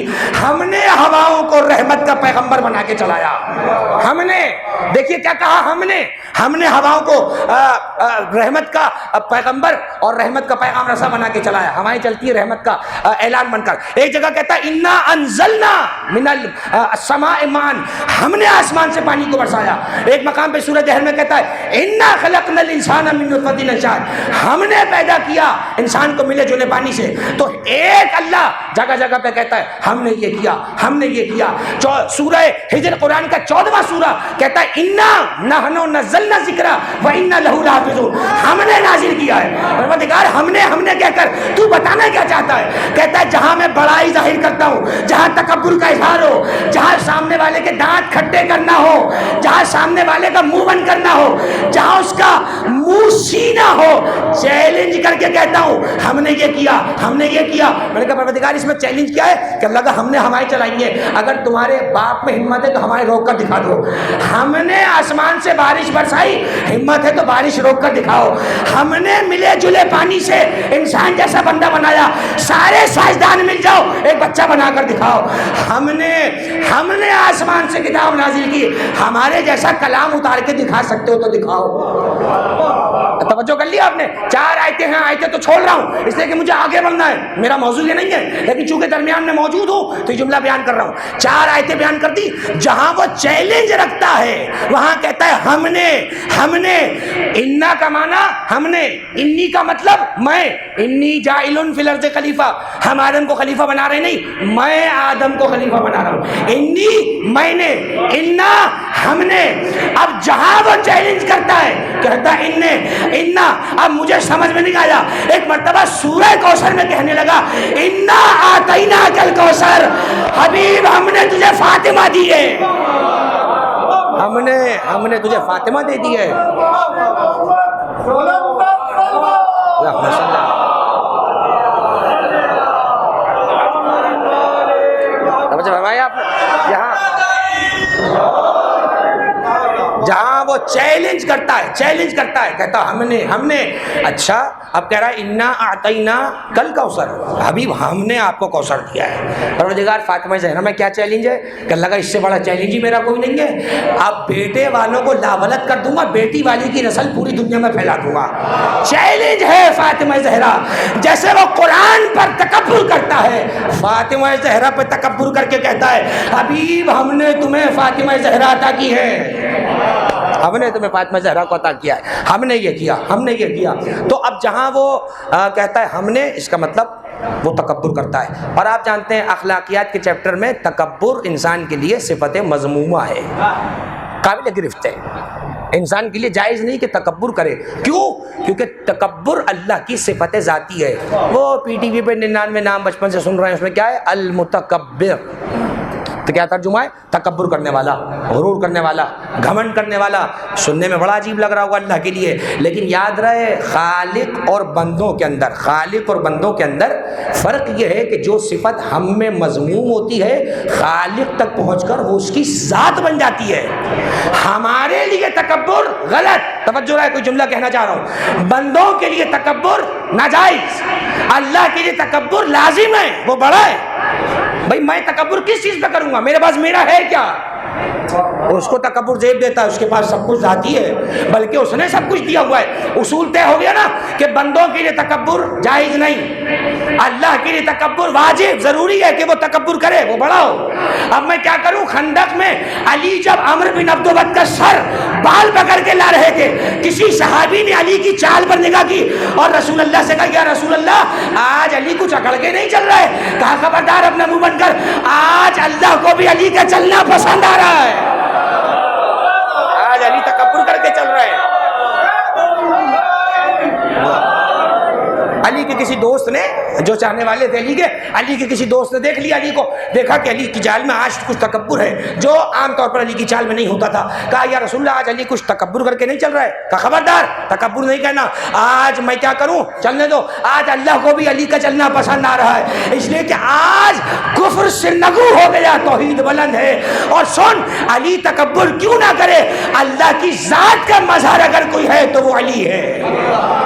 ہم نے ہواؤں کو رحمت کا پیغمبر بنا کے چلایا۔ ہم نے، دیکھیے کیا کہا، ہم نے ہواؤں کو رحمت کا پیغمبر اور رحمت کا پیغام رساں بنا کے چلایا، ہوائیں چلتی ہے رحمت کا اعلان بن کر۔ ایک جگہ کہتا ہے انا انزلنا من السماء ماء، ہم نے آسمان سے پانی کو برسایا۔ ایک مقام پہ سورہ دہر میں کہتا ہے انا خلقنا الانسان من نطفۃ امشاج، ہم نے پیدا کیا انسان کو ملے جلے پانی سے۔ تو ایک اللہ جگہ جگہ پہ کہتا ہے ہم نے یہ کیا، ہم نے یہ کیا۔ سورہ ہجر قرآن کا 14واں سورہ کہتا ہے انا نحن نزلنا الذکر و انا لہ لحافظون، ہم نے نازل کیا ہے۔ پروردگار ہم نے کہہ کر تو بتانا کیا چاہتا ہے؟ کہتا ہے جہاں میں بڑائی ظاہر کرتا ہوں، جہاں تکبر کا اظہار ہو، جہاں سامنے والے کے دانت کھٹے کرنا ہو، جہاں سامنے والے کا منہ بند کرنا ہو، جہاں اس کا منہ سینہ ہو، چیلنج کر کے کہتا ہوں ہم نے یہ کیا، ہم نے یہ کیا۔ میں نے کہا پروردگار اس میں چیلنج کیا ہے کہ اللہ کا ہم نے ہوائیں چلائیں گے، اگر تمہارے باپ میں ہمت ہے تو ہوائیں روک کر دکھا دو۔ ہم نے آسمان سے بارش برسائی، ہمت ہے تو بارش روک کر دکھاؤ۔ ہم نے ملے جلے پانی سے انسان جیسا بندہ بنایا، سارے سائنسدان مل جاؤ ایک بچہ بنا کر دکھاؤ۔ ہم نے آسمان سے کتاب نازل کی، ہمارے جیسا کلام اتار کے دکھا سکتے ہو تو دکھاؤ۔ توجہ کر لیا آپ نے؟ 4 آیتیں ہیں، آیتیں تو چھوڑ رہا ہوں اس لیے کہ مجھے آگے بڑھنا ہے، میرا موضوع یہ نہیں ہے، لیکن چونکہ درمیان میں موجود ہوں تو یہ جملہ بیان کر رہا ہوں۔ 4 آیتیں بیان کر دی، جہاں وہ چیلنج رکھتا ہے وہاں کہتا ہے ہم نے۔ انا کا معنی ہم نے، انی کا مطلب میں، انی جاعل فی الارض خلیفہ، ہم آدم کو خلیفہ بنا رہے نہیں، میں آدم کو خلیفہ بنا رہا ہوں۔ انی میں نے، انا ہم نے۔ اب جہاں وہ چیلنج کرتا ہے کہتا ہے انا، اب مجھے سمجھ میں نہیں آیا، ایک مرتبہ سورہ کوثر میں کہنے لگا انا آتیناک الکوثر، حبیب ہم نے تجھے فاطمہ دی ہے، ہم نے تجھے فاطمہ دے دی ہے۔ جہاں وہ چیلنج کرتا ہے کہتا ہم نے۔ اچھا اب کہہ رہا ہے انا اعطینا کل کوثر، حبیب ہم نے آپ کو کوثر دیا ہے۔ پروردگار فاطمہ زہرا میں کیا چیلنج ہے کہ اللہ کا اس سے بڑا چیلنج ہی میرا کوئی نہیں ہے، اب بیٹے والوں کو لاولد کر دوں گا، بیٹی والی کی نسل پوری دنیا میں پھیلا دوں گا۔ چیلنج ہے فاطمہ زہرا، جیسے وہ قرآن پر تکبر کرتا ہے، فاطمہ زہرا پہ تکبر کر کے کہتا ہے حبیب ہم نے تمہیں فاطمہ زہرا عطا کی ہے، ہم نے تمہیں فاطمہ زہرا کو عطا کیا ہے، ہم نے یہ کیا۔ تو اب جہاں وہ کہتا ہے ہم نے، اس کا مطلب وہ تکبر کرتا ہے۔ اور آپ جانتے ہیں اخلاقیات کے چیپٹر میں تکبر انسان کے لیے صفت مذمومہ ہے، قابل گرفت ہے، انسان کے لیے جائز نہیں کہ تکبر کرے۔ کیوں؟ کیونکہ تکبر اللہ کی صفت ذاتی ہے۔ وہ پی ٹی وی پہ 99 نام بچپن سے سن رہے ہیں، اس میں کیا ہے؟ المتکبر، تو کیا ترجمہ ہے؟ تکبر کرنے والا، غرور کرنے والا، گھمنڈ کرنے والا. سننے میں بڑا عجیب لگ رہا ہوگا اللہ کے لیے، لیکن یاد رہے خالق اور بندوں کے اندر فرق یہ ہے کہ جو صفت ہم میں مذموم ہوتی ہے خالق تک پہنچ کر وہ اس کی ذات بن جاتی ہے. ہمارے لیے تکبر غلط، توجہ ہے، کوئی جملہ کہنا چاہ رہا ہوں، بندوں کے لیے تکبر ناجائز، اللہ کے لیے تکبر لازم ہے، وہ بڑا ہے. بھائی میں تکبر کس چیز پہ کروں گا؟ میرے پاس میرا ہے کیا؟ اس کو تکبر زیب دیتا ہے، اس کے پاس سب کچھ ذاتی ہے، بلکہ اس نے سب کچھ دیا ہوا ہے. اصول طے ہو گیا نا کہ بندوں کے لیے تکبر جائز نہیں، اللہ کے لیے تکبر واجب، ضروری ہے کہ وہ تکبر کرے، وہ بڑا ہو. اب میں کیا کروں؟ خندق میں علی جب عمرو بن عبد الود کا سر بال پکڑ کے لا رہے تھے، کسی صحابی نے علی کی چال پر نگاہ کی اور رسول اللہ سے کہا یا رسول اللہ آج علی کچھ اکڑ کے نہیں چل رہا ہے. کہا خبردار اپنا منہ بند کر، آج اللہ کو بھی علی کا چلنا پسند آ رہا ہے، آج علی تکبر کر کے چل رہا ہے. علی کے کسی دوست نے، جو چاہنے والے تھے علی کے کسی دوست نے دیکھ لیا علی کو، دیکھا کہ علی کی چال میں آج کچھ تکبر ہے جو عام طور پر علی کی چال میں نہیں ہوتا تھا. کہا یا رسول اللہ آج علی کچھ تکبر کر کے نہیں چل رہا ہے. کہا خبردار تکبر نہیں کہنا، آج میں کیا کروں؟ چلنے دو، آج اللہ کو بھی علی کا چلنا پسند آ رہا ہے، اس لیے کہ آج کفر سے نگو ہو گیا، توحید بلند ہے. اور سن، علی تکبر کیوں نہ کرے؟ اللہ کی ذات کا مظہر اگر کوئی ہے تو وہ علی ہے،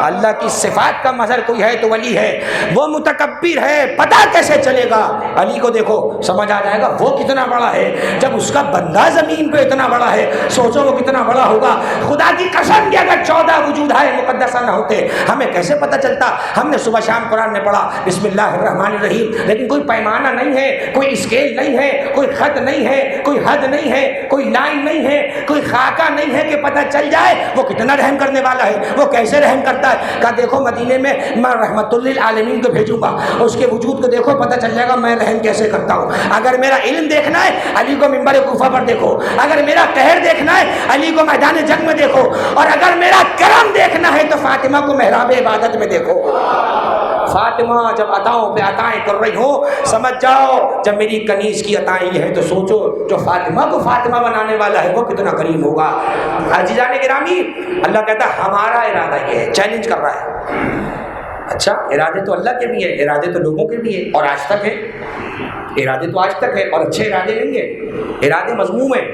اللہ کی صفات کا مظہر کوئی ہے تو ولی ہے. وہ متکبر ہے، پتہ کیسے چلے گا؟ علی کو دیکھو سمجھ آ جائے گا وہ کتنا بڑا ہے. جب اس کا بندہ زمین پہ اتنا بڑا ہے، سوچو وہ کتنا بڑا ہوگا. خدا کی قسم کہ اگر 14 وجودہائے مقدسہ نہ ہوتے ہمیں کیسے پتہ چلتا؟ ہم نے صبح شام قرآن میں پڑھا بسم اللہ الرحمن الرحیم، لیکن کوئی پیمانہ نہیں ہے، کوئی اسکیل نہیں ہے، کوئی خط نہیں ہے، کوئی حد نہیں ہے، کوئی لائن نہیں ہے، کوئی خاکہ نہیں ہے کہ پتہ چل جائے وہ کتنا رحم کرنے والا ہے، وہ کیسے رحم کرتا ہے. کہا دیکھو مدینے میں میں رحمت للعالمین کو بھیجوں گا، اس کے وجود کو دیکھو پتہ چل جائے گا میں رحم کیسے کرتا ہوں. اگر میرا علم دیکھنا ہے علی کو منبر کوفہ پر دیکھو، اگر میرا قہر دیکھنا ہے علی کو میدان جنگ میں دیکھو، اور اگر میرا کرم دیکھنا ہے تو فاطمہ کو محراب عبادت میں دیکھو. فاطمہ جب عطاؤں پہ عطائیں کر رہی ہو سمجھ جاؤ جب میری کنیز کی عطائیں یہ ہے تو سوچو جو فاطمہ کو فاطمہ بنانے والا ہے وہ کتنا کریم ہوگا. عزیزان گرامی، اللہ کہتا ہے ہمارا ارادہ یہ ہے، چیلنج کر رہا ہے. اچھا ارادے تو اللہ کے بھی ہیں، ارادے تو لوگوں کے بھی ہیں، اور آج تک ہے، ارادے تو آج تک ہے، اور اچھے ارادے نہیں ہیں، ارادے مذموم ہیں.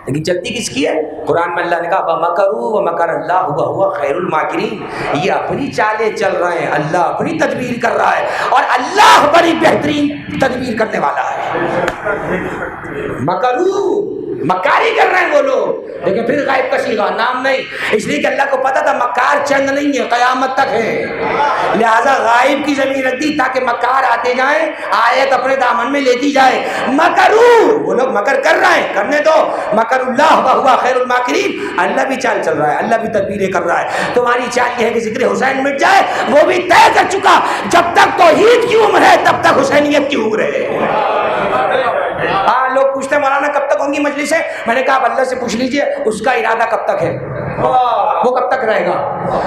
لیکن چلتی کس کی ہے؟ قرآن میں اللہ نے کہا وَمَكَرُوا وَمَكَرَ اللَّهُ وَهُوَ خَيْرُ الْمَاكِرِينَ. یہ اپنی چالیں چل رہے ہیں، اللہ اپنی تدبیر کر رہا ہے، اور اللہ بڑی بہترین تدبیر کرنے والا ہے. مکرو مکاری کر رہے ہیں وہ لوگ، لیکن پھر غائب کا صیغہ نام نہیں، اس لیے کہ اللہ کو پتا تھا مکار چند نہیں ہے، قیامت تک ہے، لہذا غائب کی زمین رکھ دی تاکہ مکار آتے جائیں، آیت اپنے دامن میں لیتی جائے. مکرو وہ لوگ مکر کر رہے ہیں، کرنے دو. مکر اللہ وہو خیر الماکرین، اللہ بھی چال چل رہا ہے، اللہ بھی تدبیریں کر رہا ہے. تمہاری چال یہ ہے کہ ذکر حسین مٹ جائے، وہ بھی طے کر چکا جب تک توحید کی عمر ہے تب تک حسینیت کی عمر ہے. لوگ پوچھتے ہیں مولانا کب تک ہوں گی مجلسیں؟ میں نے کہا اب اللہ سے پوچھ لیجئے اس کا ارادہ کب تک ہے، وہ کب تک رہے گا.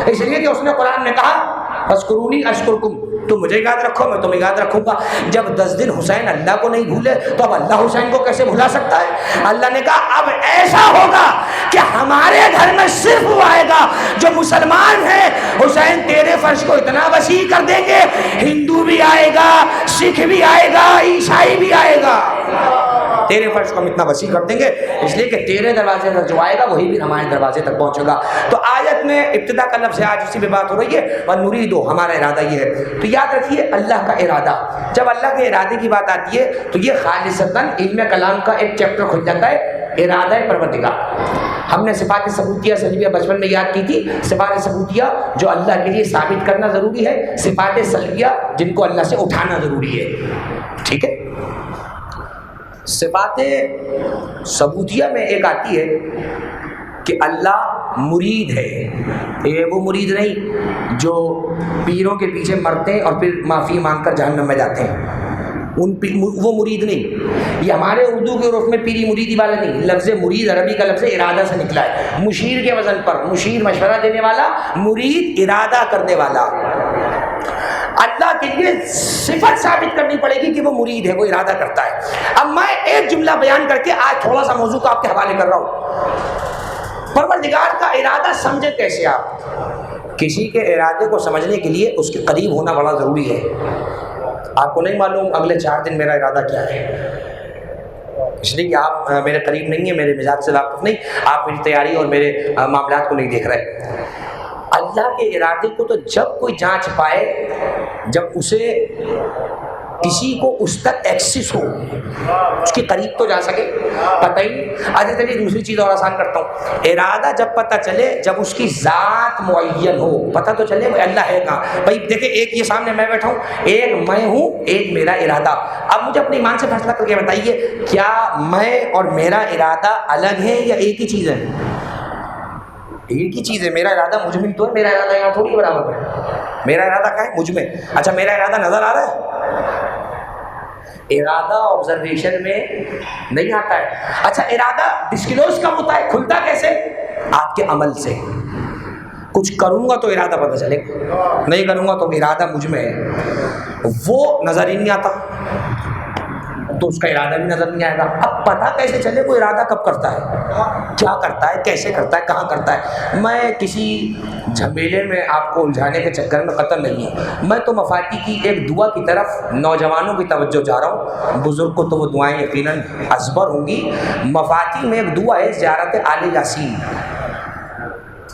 اس لیے کہ اس نے قرآن میں کہا فاذکرونی اذکرکم، تم مجھے یاد رکھو میں تمہیں یاد رکھوں گا. جب 10 دن حسین اللہ کو نہیں بھولے تو اب اللہ حسین کو کیسے بھلا سکتا ہے؟ اللہ نے کہا اب ایسا ہوگا کہ ہمارے گھر میں صرف وہ آئے گا جو مسلمان ہیں. حسین تیرے فرش کو اتنا وسیع کر دیں گے، ہندو بھی آئے گا، سکھ بھی آئے گا، عیسائی بھی آئے گا، تیرے فرش کو ہم اتنا وسیع کر دیں گے، اس لیے کہ تیرے دروازے تک جو آئے گا وہی بھی ہمارے دروازے تک پہنچے گا. تو آیت میں ابتدا کا لفظ ہے، آج اسی پہ بات ہو رہی ہے، وَنُرِيدُ ہمارا ارادہ یہ ہے. تو یاد رکھیے اللہ کا ارادہ، جب اللہ کے ارادے کی بات آتی ہے تو یہ خالصتاً علم کلام کا ایک چیپٹر کھل جاتا ہے، ارادہ پروردگار. ہم نے صفات ثبوتیہ سلبیہ بچپن میں یاد کی تھی. صفات ثبوتیہ جو اللہ کے لیے ثابت کرنا ضروری ہے، صفات سلبیہ جن کو اللہ سے اٹھانا ضروری ہے. ٹھیک ہے، صفات ثبوتیہ میں ایک آتی ہے کہ اللہ مرید ہے. یہ وہ مرید نہیں جو پیروں کے پیچھے مرتے ہیں اور پھر معافی مانگ کر جہنم میں جاتے ہیں، وہ مرید نہیں. یہ ہمارے اردو کے عرف میں پیری مریدی والا نہیں، لفظ مرید عربی کا لفظ ارادہ سے نکلا ہے، مشیر کے وزن پر. مشیر مشورہ دینے والا، مرید ارادہ کرنے والا. اللہ کے لیے صفت ثابت کرنی پڑے گی کہ وہ مرید ہے، وہ ارادہ کرتا ہے۔ اب میں ایک جملہ بیان کر کے آج تھوڑا سا موضوع کو آپ کے حوالے کر رہا ہوں۔ پروردگار کا ارادہ سمجھے کیسے آپ؟ کسی کے ارادے کو سمجھنے کے لیے اس کے قریب ہونا بڑا ضروری ہے۔ آپ کو نہیں معلوم اگلے 4 دن میرا ارادہ کیا ہے، اس لیے کہ آپ میرے قریب نہیں ہیں، میرے مزاج سے واقف نہیں، آپ میری تیاری اور میرے معاملات کو نہیں دیکھ رہے۔ اللہ کے ارادے کو تو جب کوئی جانچ پائے، جب اسے کسی کو اس تک ایکسس ہو، اس کے قریب تو جا سکے، پتہ ہی نہیں۔ آج چلیے دوسری چیز اور آسان کرتا ہوں، ارادہ جب پتہ چلے، جب اس کی ذات معین ہو، پتہ تو چلے وہ اللہ ہے کہاں۔ بھائی دیکھیں، ایک یہ سامنے میں بیٹھا ہوں، ایک میں ہوں، ایک میرا ارادہ۔ اب مجھے اپنے ایمان سے فیصلہ کر کے بتائیے، کیا میں اور میرا ارادہ الگ ہے یا ایک ہی چیز ہے؟ ایک ہی چیز ہے۔ میرا ارادہ مجھ میں تو ہے، میرا ارادہ یہاں تھوڑی برابر ہے۔ میرا ارادہ کہاں ہے؟ مجھ میں۔ اچھا میرا ارادہ نظر آ رہا ہے؟ ارادہ آبزرویشن میں نہیں آتا ہے۔ اچھا ارادہ ڈسکلوز کب ہوتا ہے، کھلتا کیسے؟ آپ کے عمل سے۔ کچھ کروں گا تو ارادہ پتہ چلے گا، نہیں کروں گا تو ارادہ مجھ میں ہے، وہ نظر ہی نہیں آتا تو اس کا ارادہ بھی نظر نہیں آئے گا۔ اب پتہ کیسے چلے کوئی ارادہ کب کرتا ہے، کیا کرتا ہے، کیسے کرتا ہے، کہاں کرتا ہے؟ میں کسی جھمیلے میں آپ کو الجھانے کے چکر میں قطع نہیں ہوں، میں تو مفاتی کی ایک دعا کی طرف نوجوانوں کی توجہ چاہ رہا ہوں۔ بزرگ کو تو وہ دعائیں یقیناً ازبر ہوں گی۔ مفاتی میں ایک دعا ہے زیارت آل یاسین،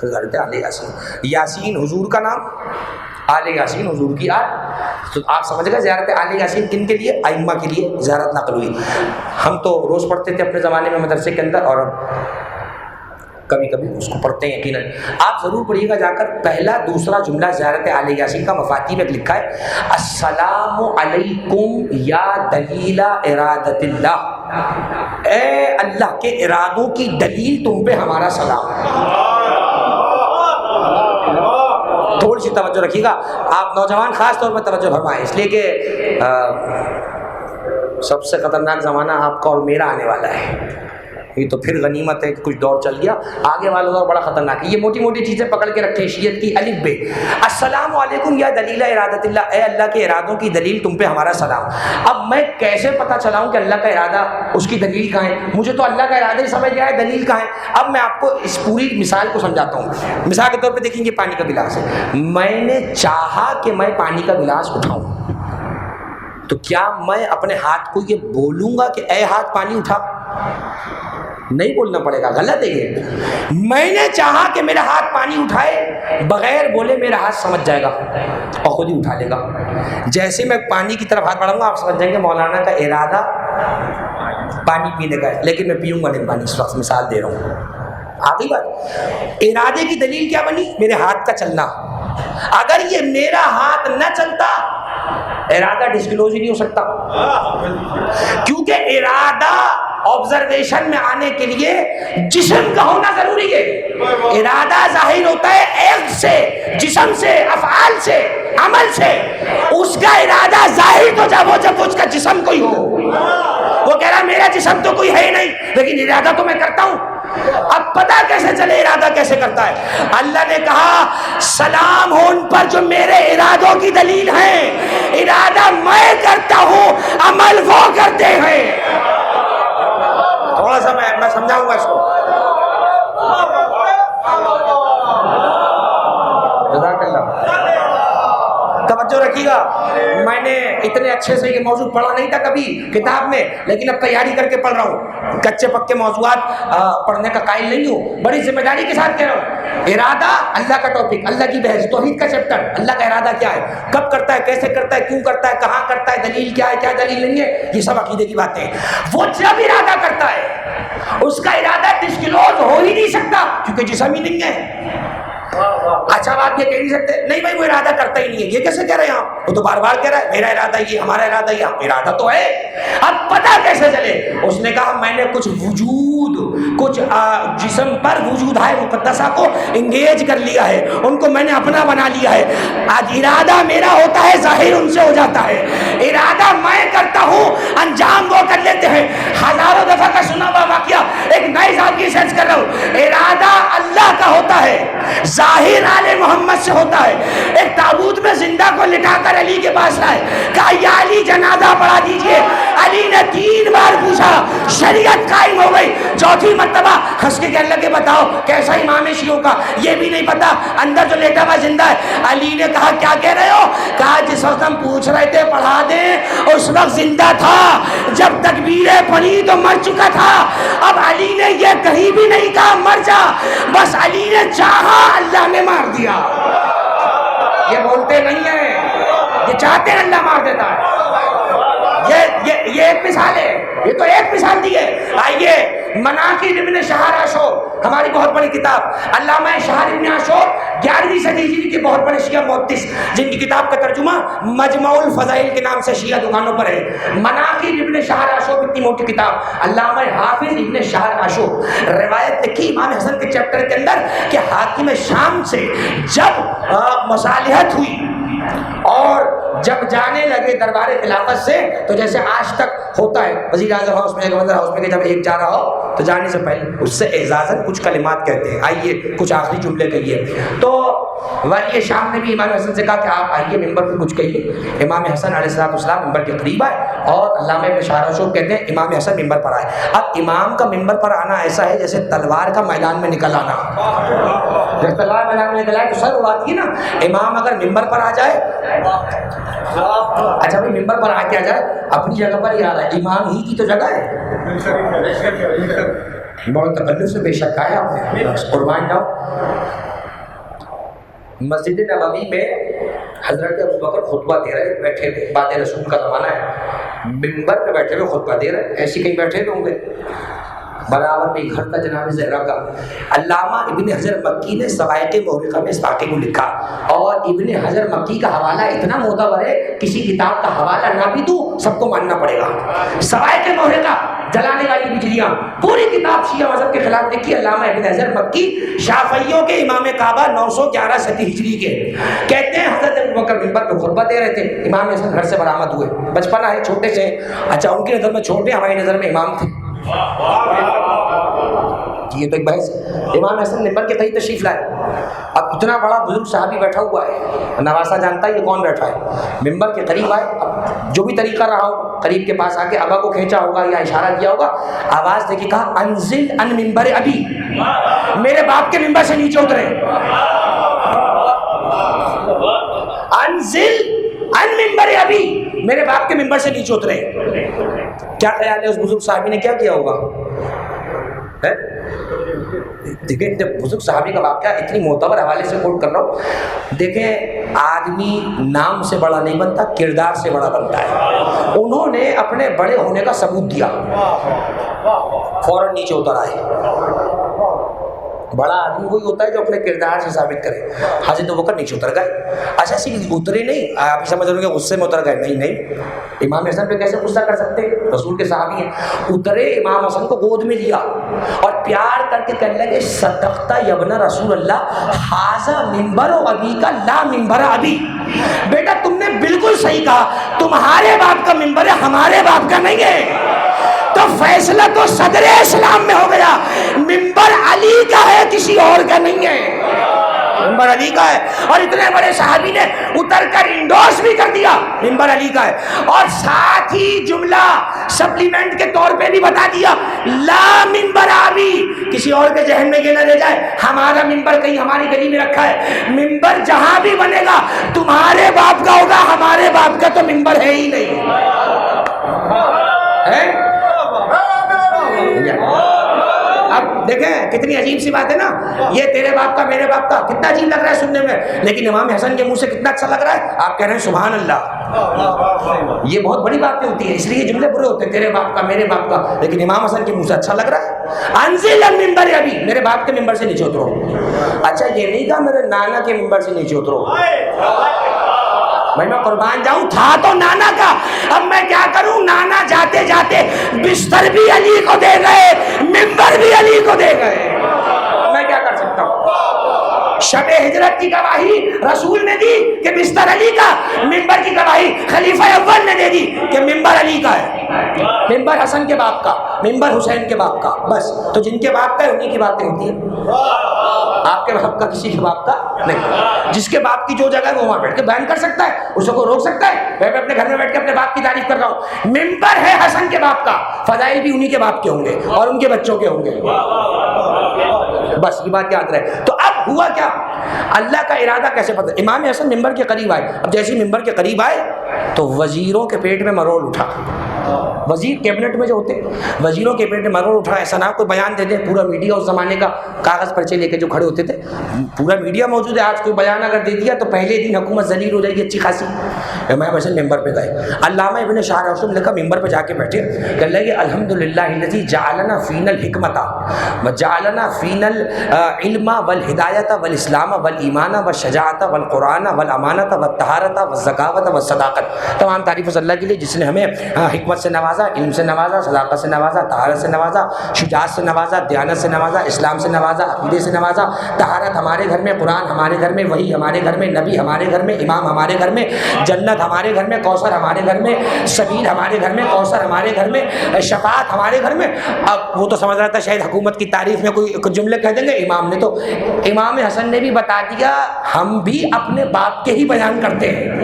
زیارت آل یاسین، یاسین حضور کا نام، آل یاسین حضور کی آل، تو آپ سمجھ گئے زیارت آل یاسین کن کے لیے؟ ائمہ کے لیے زیارت نقل ہوئی۔ ہم تو روز پڑھتے تھے اپنے زمانے میں مدرسے کے اندر، اور کبھی کبھی اس کو پڑھتے ہیں یقیناً۔ آپ ضرور پڑھیے گا جا کر، پہلا دوسرا جملہ زیارت آل یاسین کا مفاتی میں لکھا ہے، السلام علیکم یا دلیل ارادت اللہ، اے اللہ کے ارادوں کی دلیل تم پہ ہمارا سلام۔ تھوڑی سی توجہ رکھیے گا، آپ نوجوان خاص طور پر توجہ فرمائیں، اس لیے کہ سب سے خطرناک زمانہ آپ کا اور میرا آنے والا ہے۔ یہ تو پھر غنیمت ہے کہ کچھ دور چل گیا، آگے والوں کا بڑا خطرناک ہے۔ یہ موٹی موٹی چیزیں پکڑ کے رکھیں، شیعت کی الف بے، السلام علیکم یا دلیل ارادت اللہ، اے اللہ کے ارادوں کی دلیل تم پہ ہمارا سلام۔ اب میں کیسے پتہ چلاؤں کہ اللہ کا ارادہ، اس کی دلیل کہاں ہے؟ مجھے تو اللہ کا ارادہ ہی سمجھ گیا ہے، دلیل کہاں ہے؟ اب میں آپ کو اس پوری مثال کو سمجھاتا ہوں۔ مثال کے طور پہ دیکھیں، یہ پانی کا گلاس ہے، میں نے چاہا کہ میں پانی کا گلاس اٹھاؤں، تو کیا میں اپنے ہاتھ کو یہ بولوں گا کہ اے ہاتھ پانی اٹھا؟ نہیں بولنا پڑے گا، غلط ہے یہ۔ میں نے چاہا کہ میرا ہاتھ پانی اٹھائے، بغیر بولے میرا ہاتھ سمجھ جائے گا اور خود ہی اٹھا لے گا۔ جیسے میں پانی کی طرف ہاتھ بڑھاؤں گا، آپ سمجھ جائیں گے مولانا کا ارادہ پانی پینے کا ہے، لیکن میں پیوں گا نہیں پانی، اس وقت مثال دے رہا ہوں۔ آگے بات، ارادے کی دلیل کیا بنی؟ میرے ہاتھ کا چلنا۔ اگر یہ میرا ہاتھ نہ چلتا، ارادہ ڈسکلوز ہی نہیں ہو سکتا، کیونکہ ارادہ آبزرویشن میں آنے کے لیے جسم کا ہونا ضروری ہے۔ ارادہ ظاہر ہوتا ہے ایکٹ سے، جسم سے، افعال سے، عمل سے۔ اس کا ارادہ ظاہر تو جب اس کا جسم کوئی ہو، وہ کہہ رہا میرا جسم تو کوئی ہے ہی نہیں، لیکن ارادہ تو میں کرتا ہوں۔ اب پتہ کیسے چلے ارادہ کیسے کرتا ہے؟ اللہ نے کہا سلام ہو ان پر جو میرے ارادوں کی دلیل ہیں۔ ارادہ میں کرتا ہوں، عمل وہ کرتے ہیں۔ تھوڑا سا میں سمجھاؤں گا اس کو۔ جزاک اللہ، توجہ رکھیے گا۔ میں نے اتنے اچھے سے یہ موضوع پڑھا نہیں تھا کبھی کتاب میں، لیکن اب تیاری کر کے پڑھ رہا ہوں۔ کچے پکے موضوعات پڑھنے کا قائل نہیں ہوں، بڑی ذمہ داری کے ساتھ کہہ رہا ہوں۔ ارادہ اللہ کا ٹاپک، اللہ کی بحث، توحید کا چیپٹر، اللہ کا ارادہ کیا ہے، کب کرتا ہے، کیسے کرتا ہے، کیوں کرتا ہے، کہاں کرتا ہے، دلیل کیا ہے، کیا دلیل نہیں ہے، یہ سب عقیدے کی باتیں ہیں۔ وہ جب ارادہ کرتا ہے، اس کا ارادہ ڈسکلوز ہو ہی نہیں سکتا، کیونکہ جسم ہی نہیں ہے۔ اچھا بات یہ کہہ نہیں سکتے نہیں بھائی وہ ارادہ کرتا ہی نہیں ہے، یہ کیسے کہہ رہے ہیں آپ؟ وہ تو بار بار کہہ رہا ہے میرا ارادہ یہ، ہمارا ارادہ یہ، ارادہ تو ہے۔ اب پتہ کیسے چلے؟ اس نے کہا میں نے کچھ وجود، کچھ جسم پر وجود ہے مقدسہ کو انگیج کر لیا ہے، ان کو میں نے اپنا بنا لیا ہے۔ آج ارادہ میرا ہوتا ہے، ظاہر ان سے ہو جاتا ہے۔ ارادہ میں کرتا ہوں، انجام وہ کر لیتے ہیں۔ ہزاروں دفعہ کا سنا ہوا واقعہ ایک نئے ذات کی سینس کر رہا ہوں۔ ارادہ اللہ کا ہوتا ہے، ظاہر آل محمد سے ہوتا ہے۔ ایک تابوت میں زندہ کو لٹا کر علی کے پاس لائے, کہا یا علی جنازہ پڑھا دیجئے. علی نے 3 بار پوچھا, شریعت قائم ہو گئی. چوتھی مرتبہ ہنس کے کہنے لگے بتاؤ کیسا امام ہے شیعوں کا, یہ بھی نہیں پتا, اندر جو لیٹا ہوا زندہ ہے. علی نے کہا کیا کہہ رہے ہو؟ کہا جس وقت ہم پوچھ رہے تھے پڑھا دیں اس وقت زندہ تھا, جب تکبیریں پڑھی تو مر چکا تھا. اب علی نے یہ کہیں بھی نہیں کہا مر جا, بس علی نے چاہا اللہ نے مار دیا. یہ بولتے نہیں ہیں, یہ چاہتے ہیں اللہ مار دیتا ہے. یہ ایک مثال ہے, یہ تو ایک مثال دی ہے. آئیے مناقب ابن شہر عاشور, ہماری بہت بڑی کتاب, علامہ شہر ابن عاشور 11ویں صدی ہجری کے بہت بڑے شیعہ محدث, جن کی کتاب کا ترجمہ مجمع الفضائل کے نام سے شیعہ دکانوں پر ہے. مناقب ابن شہر عاشور اتنی موٹی کتاب. علامہ حافظ ابن شہر عاشور روایت لکھی امام حسن کے چیپٹر کے اندر کہ حاکم شام سے جب مصالحت ہوئی اور جب جانے لگے دربار خلافت سے, تو جیسے آج تک ہوتا ہے وزیر اعظم ہاؤس میں, گورنر ہاؤس میں, کہ جب ایک جا رہا ہو تو جانے سے پہلے اس سے اعزازاً کچھ کلمات کہتے ہیں, آئیے کچھ آخری جملے کہیے. تو والی شام نے بھی امام حسن سے کہا کہ آپ آئیے ممبر پہ کچھ کہیے. امام حسن علیہ السلام ممبر کے قریب آئے اور علامہ ابن شہر عاشور کہتے ہیں امام حسن ممبر پر آئے. اب امام کا ممبر پر آنا ایسا ہے جیسے تلوار کا میدان میں نکل آنا. جب تلوار میدان میں نکل آئے تو سر اڑاتی ہے نا. امام اگر ممبر پر آ جائے, اچھا بھائی ممبر پر آ کے آ جائے, اپنی جگہ پر ہی آ رہا ہے, امام ہی کی تو جگہ ہے. بہت تکلف سے بے شک آیا آپ نے, قربان جاؤ. مسجد نبوی میں حضرت ابوبکر خطبہ دے رہے, بیٹھے ہوئے, بعد رسول کا زمانہ ہے, ممبر پہ بیٹھے ہوئے خطبہ دے رہے, ایسے کہیں بیٹھے ہوئے ہوں گے, برابر میں گھر کا جناب زہرا کا. علامہ ابن حجر مکی نے سوائق محرقہ میں اس واقعے کو لکھا, اور ابن حجر مکی کا حوالہ اتنا معتبر ہے, کسی کتاب کا حوالہ نہ بھی دوں سب کو ماننا پڑے گا. سوائق محرقہ, جلانے والی بجلیاں, پوری کتاب شیعہ مذہب کے خلاف لکھی علامہ ابن حجر مکی, شافعیوں کے امام کعبہ 911 صدی ہجری کے. کہتے ہیں حضرت ابوبکر ممبر پہ خطبہ دے رہے تھے, امام حسن گھر سے برآمد ہوئے, بچپنا ہے, چھوٹے سے, اچھا ان کی نظر میں چھوٹے, ہماری نظر میں امام تھے. یہ تو ایک بحث ہے. امام حسن ممبر کے تحت تشریف لائے. اب اتنا بڑا بزرگ صحابی بیٹھا ہوا ہے, نواسا جانتا ہے یہ کون بیٹھا ہے. ممبر کے قریب آئے, اب جو بھی طریقہ رہا ہو, قریب کے پاس آ کے ابا کو کھینچا ہوگا یا اشارہ کیا ہوگا, آواز دے کے کہا انزل ان ممبر ابی, میرے باپ کے ممبر سے نیچے اترے. انزل ان ممبر ابی, میرے باپ کے ممبر سے نیچے اترے. کیا خیال ہے اس بزرگ صحابی نے کیا کیا ہوگا؟ دیکھیں جب بزرگ صحابی کا واقعہ اتنی معتبر حوالے سے کوٹ کر رہا ہوں, دیکھیں آدمی نام سے بڑا نہیں بنتا, کردار سے بڑا بنتا ہے. انہوں نے اپنے بڑے ہونے کا ثبوت دیا, فوراً نیچے اتر آئے. بڑا آدمی وہی ہوتا ہے جو اپنے کردار سے ثابت کرے. حضرت ابوبکر نیچے اتر گئے. اچھا صرف اترے نہیں, آپ سمجھ رہے ہو کہ غصے میں اتر گئے, نہیں نہیں, امام حسن پہ کیسے غصہ کر سکتے, رسول کے صحابی ہیں. اترے, امام حسن کو گود میں لیا اور پیار کر کے کہنے لگے صدقت یابن رسول اللہ, ھذا منبر ابی کا لا منبر ابی. بیٹا تم نے بالکل صحیح کہا, تمہارے باپ کا منبر ہے, ہمارے باپ کا نہیں ہے. تو فیصلہ تو صدر اسلام میں ہو گیا, ممبر علی کا ہے, کسی اور کا نہیں ہے, ممبر علی کا ہے. اور اتنے بڑے صحابی نے اتر کر انڈورس بھی کر دیا ممبر علی کا ہے, اور ساتھ ہی جملہ سپلیمنٹ کے طور پہ بھی بتا دیا لا ممبر ابی, کسی اور کے ذہن میں یہ نہ رہ جائے ہمارا ممبر کہیں ہماری گلی میں رکھا ہے. ممبر جہاں بھی بنے گا تمہارے باپ کا ہوگا, ہمارے باپ کا تو ممبر ہے ہی نہیں ہے. اب دیکھیں کتنی عجیب سی بات ہے نا, یہ تیرے باپ کا میرے باپ کا, کتنا عجیب لگ رہا ہے سننے میں, لیکن امام حسن کے منہ سے کتنا اچھا لگ رہا ہے. آپ کہہ رہے ہیں سبحان اللہ, یہ بہت بڑی باتیں ہوتی ہیں, اس لیے جملے برے ہوتے ہیں, تیرے باپ کا میرے باپ کا, لیکن امام حسن کے منہ سے اچھا لگ رہا ہے. انزل المنبر ابی, میرے باپ کے ممبر سے نیچے اترو. اچھا یہ نہیں کہا میرے نانا کے ممبر سے نیچے اترو. میں قربان جاؤں, تھا تو نانا کا, اب میں کیا کروں, نانا جاتے جاتے بستر بھی علی کو دے گئے, ممبر بھی علی کو دے گئے, میں کیا کر سکتا ہوں. شب ہجرت کی گواہی رسول نے دی کہ بستر علی کا، ممبر کی گواہی خلیفہ اول نے دے دی کہ ممبر علی کا ہے، ممبر حسن کے باپ کا، ممبر حسین کے باپ کا، بس۔ تو جن کے باپ کا ہے انہی کی باتیں ہوتی ہیں، آپ کے باپ کا کسی کے باپ کا نہیں۔ جس کے باپ کی جو جگہ ہے وہ وہاں بیٹھ کے بیان کر سکتا ہے، اسے کو روک سکتا ہے؟ میں اپنے گھر میں بیٹھ کے اپنے باپ کی تعریف کر رہا ہوں، ممبر ہے حسن کے باپ کا، فضائل بھی انہی کے باپ کے ہوں گے اور ان کے بچوں کے ہوں گے، بس یہ بات یاد رہے۔ تو اب ہوا کیا؟ اللہ کا ارادہ کیسے پتہ؟ امام حسن ممبر کے قریب آئے، اب جیسے ممبر کے قریب آئے تو وزیروں کے پیٹ میں مرول اٹھا۔ وزیر کیبنٹ میں جو ہوتے وزیروں کے پیٹ میں مرول اٹھا، ایسا نہ کوئی بیان دے دے، پورا میڈیا اس زمانے کا کاغذ پرچے لے کے جو کھڑے ہوتے تھے، پورا میڈیا موجود ہے، آج کوئی بیان اگر دے دیا تو پہلے دن حکومت ذلیل ہو جائے گی اچھی خاصی۔ امام حسن ممبر پہ گئے، علامہ ابن شاہ رسول نے لکھا، ممبر پہ جا کے بیٹھے، کہ اللہ کہ الحمدللہ الذی جعلنا فینا الحکمۃ وجعلنا فینا العلم والہدایۃ والاسلام والایمان والشجاعۃ والقرآن والامانۃ والطہارۃ والزکاۃ والصداقۃ۔ تمام تعریف اللہ کے لیے جس نے ہمیں حکمت سے نوازا، علم سے نوازا، صداقت سے نوازا، طہارت سے نوازا، شجاعت سے نوازا، دیانت سے نوازا، اسلام سے نوازا، عقیدے سے نوازا، طہارت ہمارے گھر میں، قرآن ہمارے گھر میں، وحی ہمارے گھر میں، نبی ہمارے گھر میں، امام ہمارے گھر میں، جنت ہمارے گھر میں، کوثر ہمارے گھر میں، سبیل ہمارے گھر میں، کوثر ہمارے گھر میں، شفاعت ہمارے گھر میں۔ اب وہ تو سمجھ رہا تھا شاید حکومت کی تعریف میں کوئی جملے کہہ دیں گے، امام نے تو امام حسن نے بھی بتا دیا، ہم بھی اپنے باپ کے ہی بیان کرتے ہیں،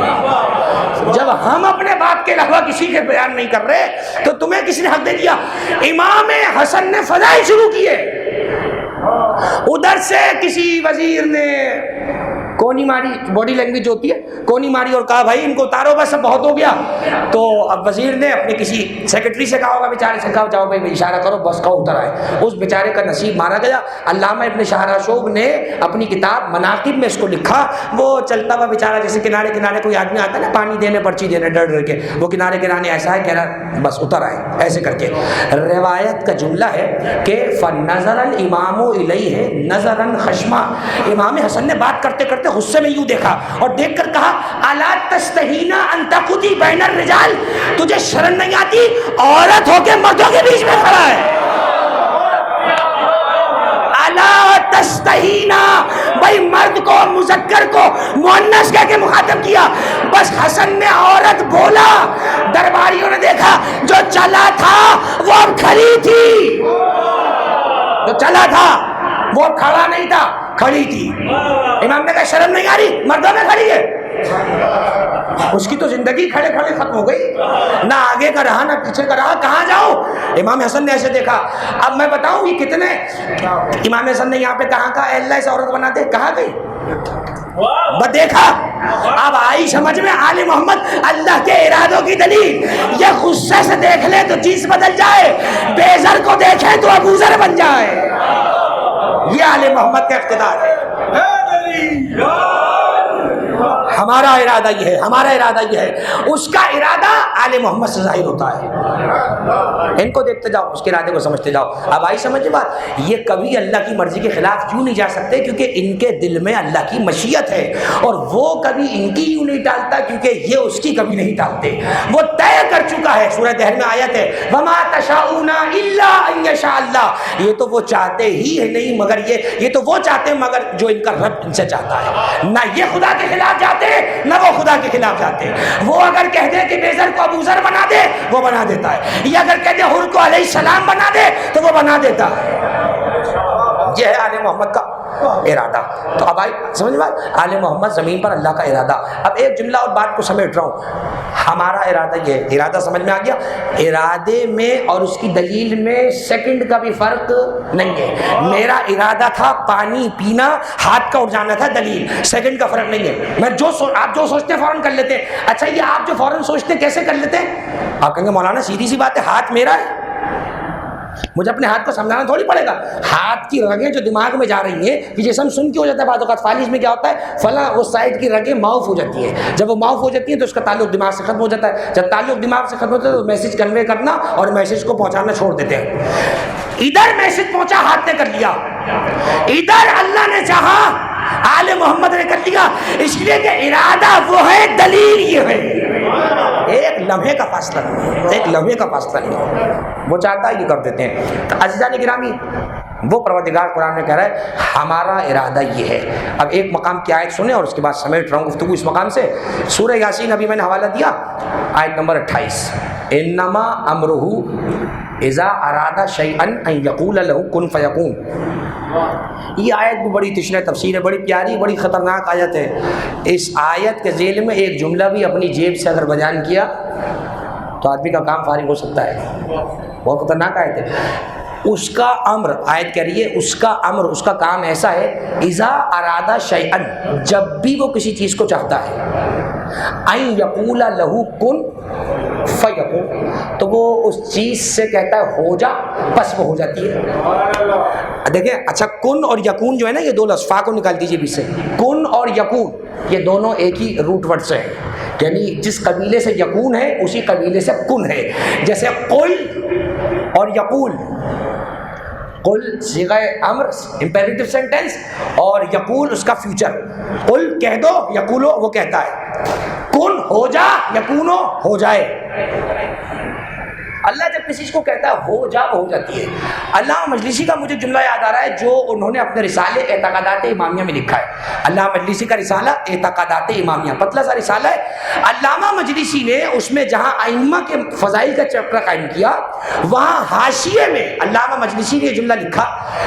جب ہم اپنے باپ کے علاوہ کسی کے بیان نہیں کر رہے تو تمہیں کس نے حق دے دیا؟ امام حسن نے فضائل شروع کیے، ادھر سے کسی وزیر نے کونی ماری، باڈی لینگویج ہوتی ہے، کونی ماری اور کہا بھائی ان کو اتارو، بس اب بہت ہو گیا۔ تو اب وزیر نے اپنے کسی سیکرٹری سے کہا ہوگا، بیچارے سے کہا جاؤ بھائی اشارہ کرو، بس کہو اتر آئے، اس بیچارے کا نصیب مارا گیا۔ علامہ ابن شاہراشوب نے اپنی کتاب مناقب میں اس کو لکھا، وہ چلتا ہوا بیچارہ جیسے کنارے کنارے کوئی آدمی آتا ہے نا پانی دینے، پرچی دینے، ڈر ڈر کے، وہ کنارے کنارے ایسا ہے کہہ رہا بس اتر آئے، ایسے کر کے۔ روایت کا جملہ ہے کہ فَنَظَرَ الْإِمَامُ إِلَيْهِ نَظَرًا خَشْمًا، امام حسن نے بات کرتے کرتے غصے میں یوں دیکھا اور دیکھ کر کہا الا تستحینا ان تقضی بین الرجال، تجھے شرم نہیں آتی عورت ہو کے مردوں کے بیچ میں کھڑا ہے؟ الا تستحینا، بھائی مرد کو مذکر کو مؤنث کہہ کے مخاطب کیا، بس حسن نے عورت بولا، درباریوں نے دیکھا جو چلا تھا وہ اب کھڑی تھی، جو چلا تھا وہ کھڑا نہیں تھا، کھڑی تھی۔ امام نے کہا شرم نہیں آ رہی، مردوں میں کھڑی ہے؟ اس کی تو زندگی کھڑے کھڑے ختم ہو گئی، نہ آگے کا رہا نہ پیچھے کا رہا، کہاں جاؤ؟ امام حسن نے ایسے دیکھا۔ اب میں بتاؤں یہ کتنے، امام حسن نے یہاں پہ کہاں کہا اے اللہ اس عورت بنا دے، کہاں گئی؟ دیکھا، اب آئی سمجھ میں آل محمد اللہ کے ارادوں کی دلیل۔ یہ غصے سے دیکھ لے تو چیز بدل جائے، بے زر کو دیکھے تو ابو ذر بن جائے، یہ آل محمد کا اقتدار ہے۔ ہمارا ارادہ یہ ہے، ہمارا ارادہ یہ ہے، اس کا ارادہ آل محمد سے ظاہر ہوتا ہے۔ ان کو دیکھتے جاؤ، اس کے ارادے کو سمجھتے جاؤ۔ اب آئی سمجھ بات، یہ کبھی اللہ کی مرضی کے خلاف کیوں نہیں جا سکتے؟ کیونکہ ان کے دل میں اللہ کی مشیت ہے، اور وہ کبھی ان کی یوں نہیں ٹالتا کیونکہ یہ اس کی کبھی نہیں ٹالتے، وہ طے کر چکا ہے۔ سورہ دہر میں آیت ہے وَمَا تَشَاءُونَ إِلَّا أَن يَشَاءَ اللَّهُ، یہ تو وہ چاہتے ہی ہے نہیں مگر یہ تو وہ چاہتے ہیں مگر جو ان کا رب ان سے چاہتا ہے۔ نہ یہ خدا کے خلاف جاتے نہ وہ خدا کے خلاف جاتے، وہ اگر کہہ دے کہ بے زر کو ابو ذر بنا دے وہ بنا دیتا ہے، یا اگر کہہ دے حر کو علیہ السلام بنا دے تو وہ بنا دیتا ہے۔ یہ ہے آل محمد کا ارادہ۔ تو اب آئی سمجھ میں، آل محمد زمین پر اللہ کا ارادہ۔ اب ایک جملہ اور بات کو سمیٹ رہا ہوں، ہمارا ارادہ یہ، ارادہ سمجھ میں آ گیا؟ ارادے میں اور اس کی دلیل میں سیکنڈ کا بھی فرق نہیں ہے۔ میرا ارادہ تھا پانی پینا، ہاتھ کا اٹھ جانا تھا، دلیل، سیکنڈ کا فرق نہیں ہے۔ میں آپ جو سوچتے ہیں فوراً کر لیتے ہیں۔ اچھا یہ آپ جو فوراً سوچتے ہیں کیسے کر لیتے ہیں؟ آپ کہیں گے مولانا سیدھی سی بات ہے، ہاتھ میرا ہے، مجھے اپنے ہاتھ کو سمجھانا تھوڑی پڑے گا۔ ہاتھ کی رگیں جو دماغ میں جا رہی ہیں، کہ جیسے ہم سن کے ہو جاتا ہے بعض اوقات، فالج میں کیا ہوتا ہے فلاں اس سائڈ کی رگیں معاف ہو جاتی ہیں، جب وہ معاف ہو جاتی ہیں تو اس کا تعلق دماغ سے ختم ہو جاتا ہے، جب تعلق دماغ سے ختم ہوتا ہے تو میسج کنوے کرنا اور میسج کو پہنچانا چھوڑ دیتے ہیں۔ ادھر میسج پہنچا، ہاتھ نے کر لیا، ادھر اللہ نے چاہا، آل محمد نے کر لیا، اس لیے کہ ارادہ وہ ہے، دلیل یہ ہے۔ ایک لمحے کا فاصلہ نہیں، ایک لمحے کا فاصلہ نہیں، وہ چاہتا ہے یہ کر دیتے ہیں۔ تو عزیزان گرامی، وہ پروردگار قرآن میں کہہ رہا ہے ہمارا ارادہ یہ ہے. اب ایک مقام کی آیت سنیں اور اس کے بعد سمیٹ رہا ہوں گفتگو اس مقام سے. سورہ یاسین ابھی میں نے حوالہ دیا, آیت نمبر 28, انما امرہ اذا اراد شیئا ان یقول له کن فیکون. یہ آیت بھی بڑی تشریح تفسیر ہے, بڑی پیاری, بڑی خطرناک آیت ہے. اس آیت کے ذیل میں ایک جملہ بھی اپنی جیب سے اگر بیان کیا تو آدمی کا کام فارغ ہو سکتا ہے. بہت خطرناک آیت ہے. اس کا امر, آیت کہہ رہی ہے اس کا امر, اس کا کام ایسا ہے, اذا ارادہ شیئا, جب بھی وہ کسی چیز کو چاہتا ہے, ان یقول لہ کن فیکون, تو وہ اس چیز سے کہتا ہے ہو جا, بس وہ ہو جاتی ہے. دیکھیں اچھا, کن اور یکون جو ہے نا, یہ دو لفظ فا کو نکال دیجیے بیچ سے. کن اور یکون یہ دونوں ایک ہی روٹ ورڈ سے ہیں, یعنی جس قبیلے سے یکون ہے اسی قبیلے سے کن ہے. جیسے قل اور یقول, قل صیغہ امر امپیریٹو سینٹینس اور یقول اس کا فیوچر. قل کہہ دو, یقولو وہ کہتا ہے, کن ہو جا, یکونو ہو جائے. اللہ جب کسی چیز کو کہتا ہے ہو جا, وہ ہو جاتی ہے. علامہ مجلسی کا مجھے جملہ یاد آ رہا ہے جو انہوں نے اپنے رسالے اعتقادات امامیہ میں لکھا ہے. علامہ مجلسی کا رسالہ اعتقادات امامیہ, پتلا سا رسالہ ہے. علامہ مجلسی نے اس میں جہاں ائمہ کے فضائل کا چیپٹر قائم کیا, وہاں حاشیے میں علامہ مجلسی نے یہ جملہ لکھا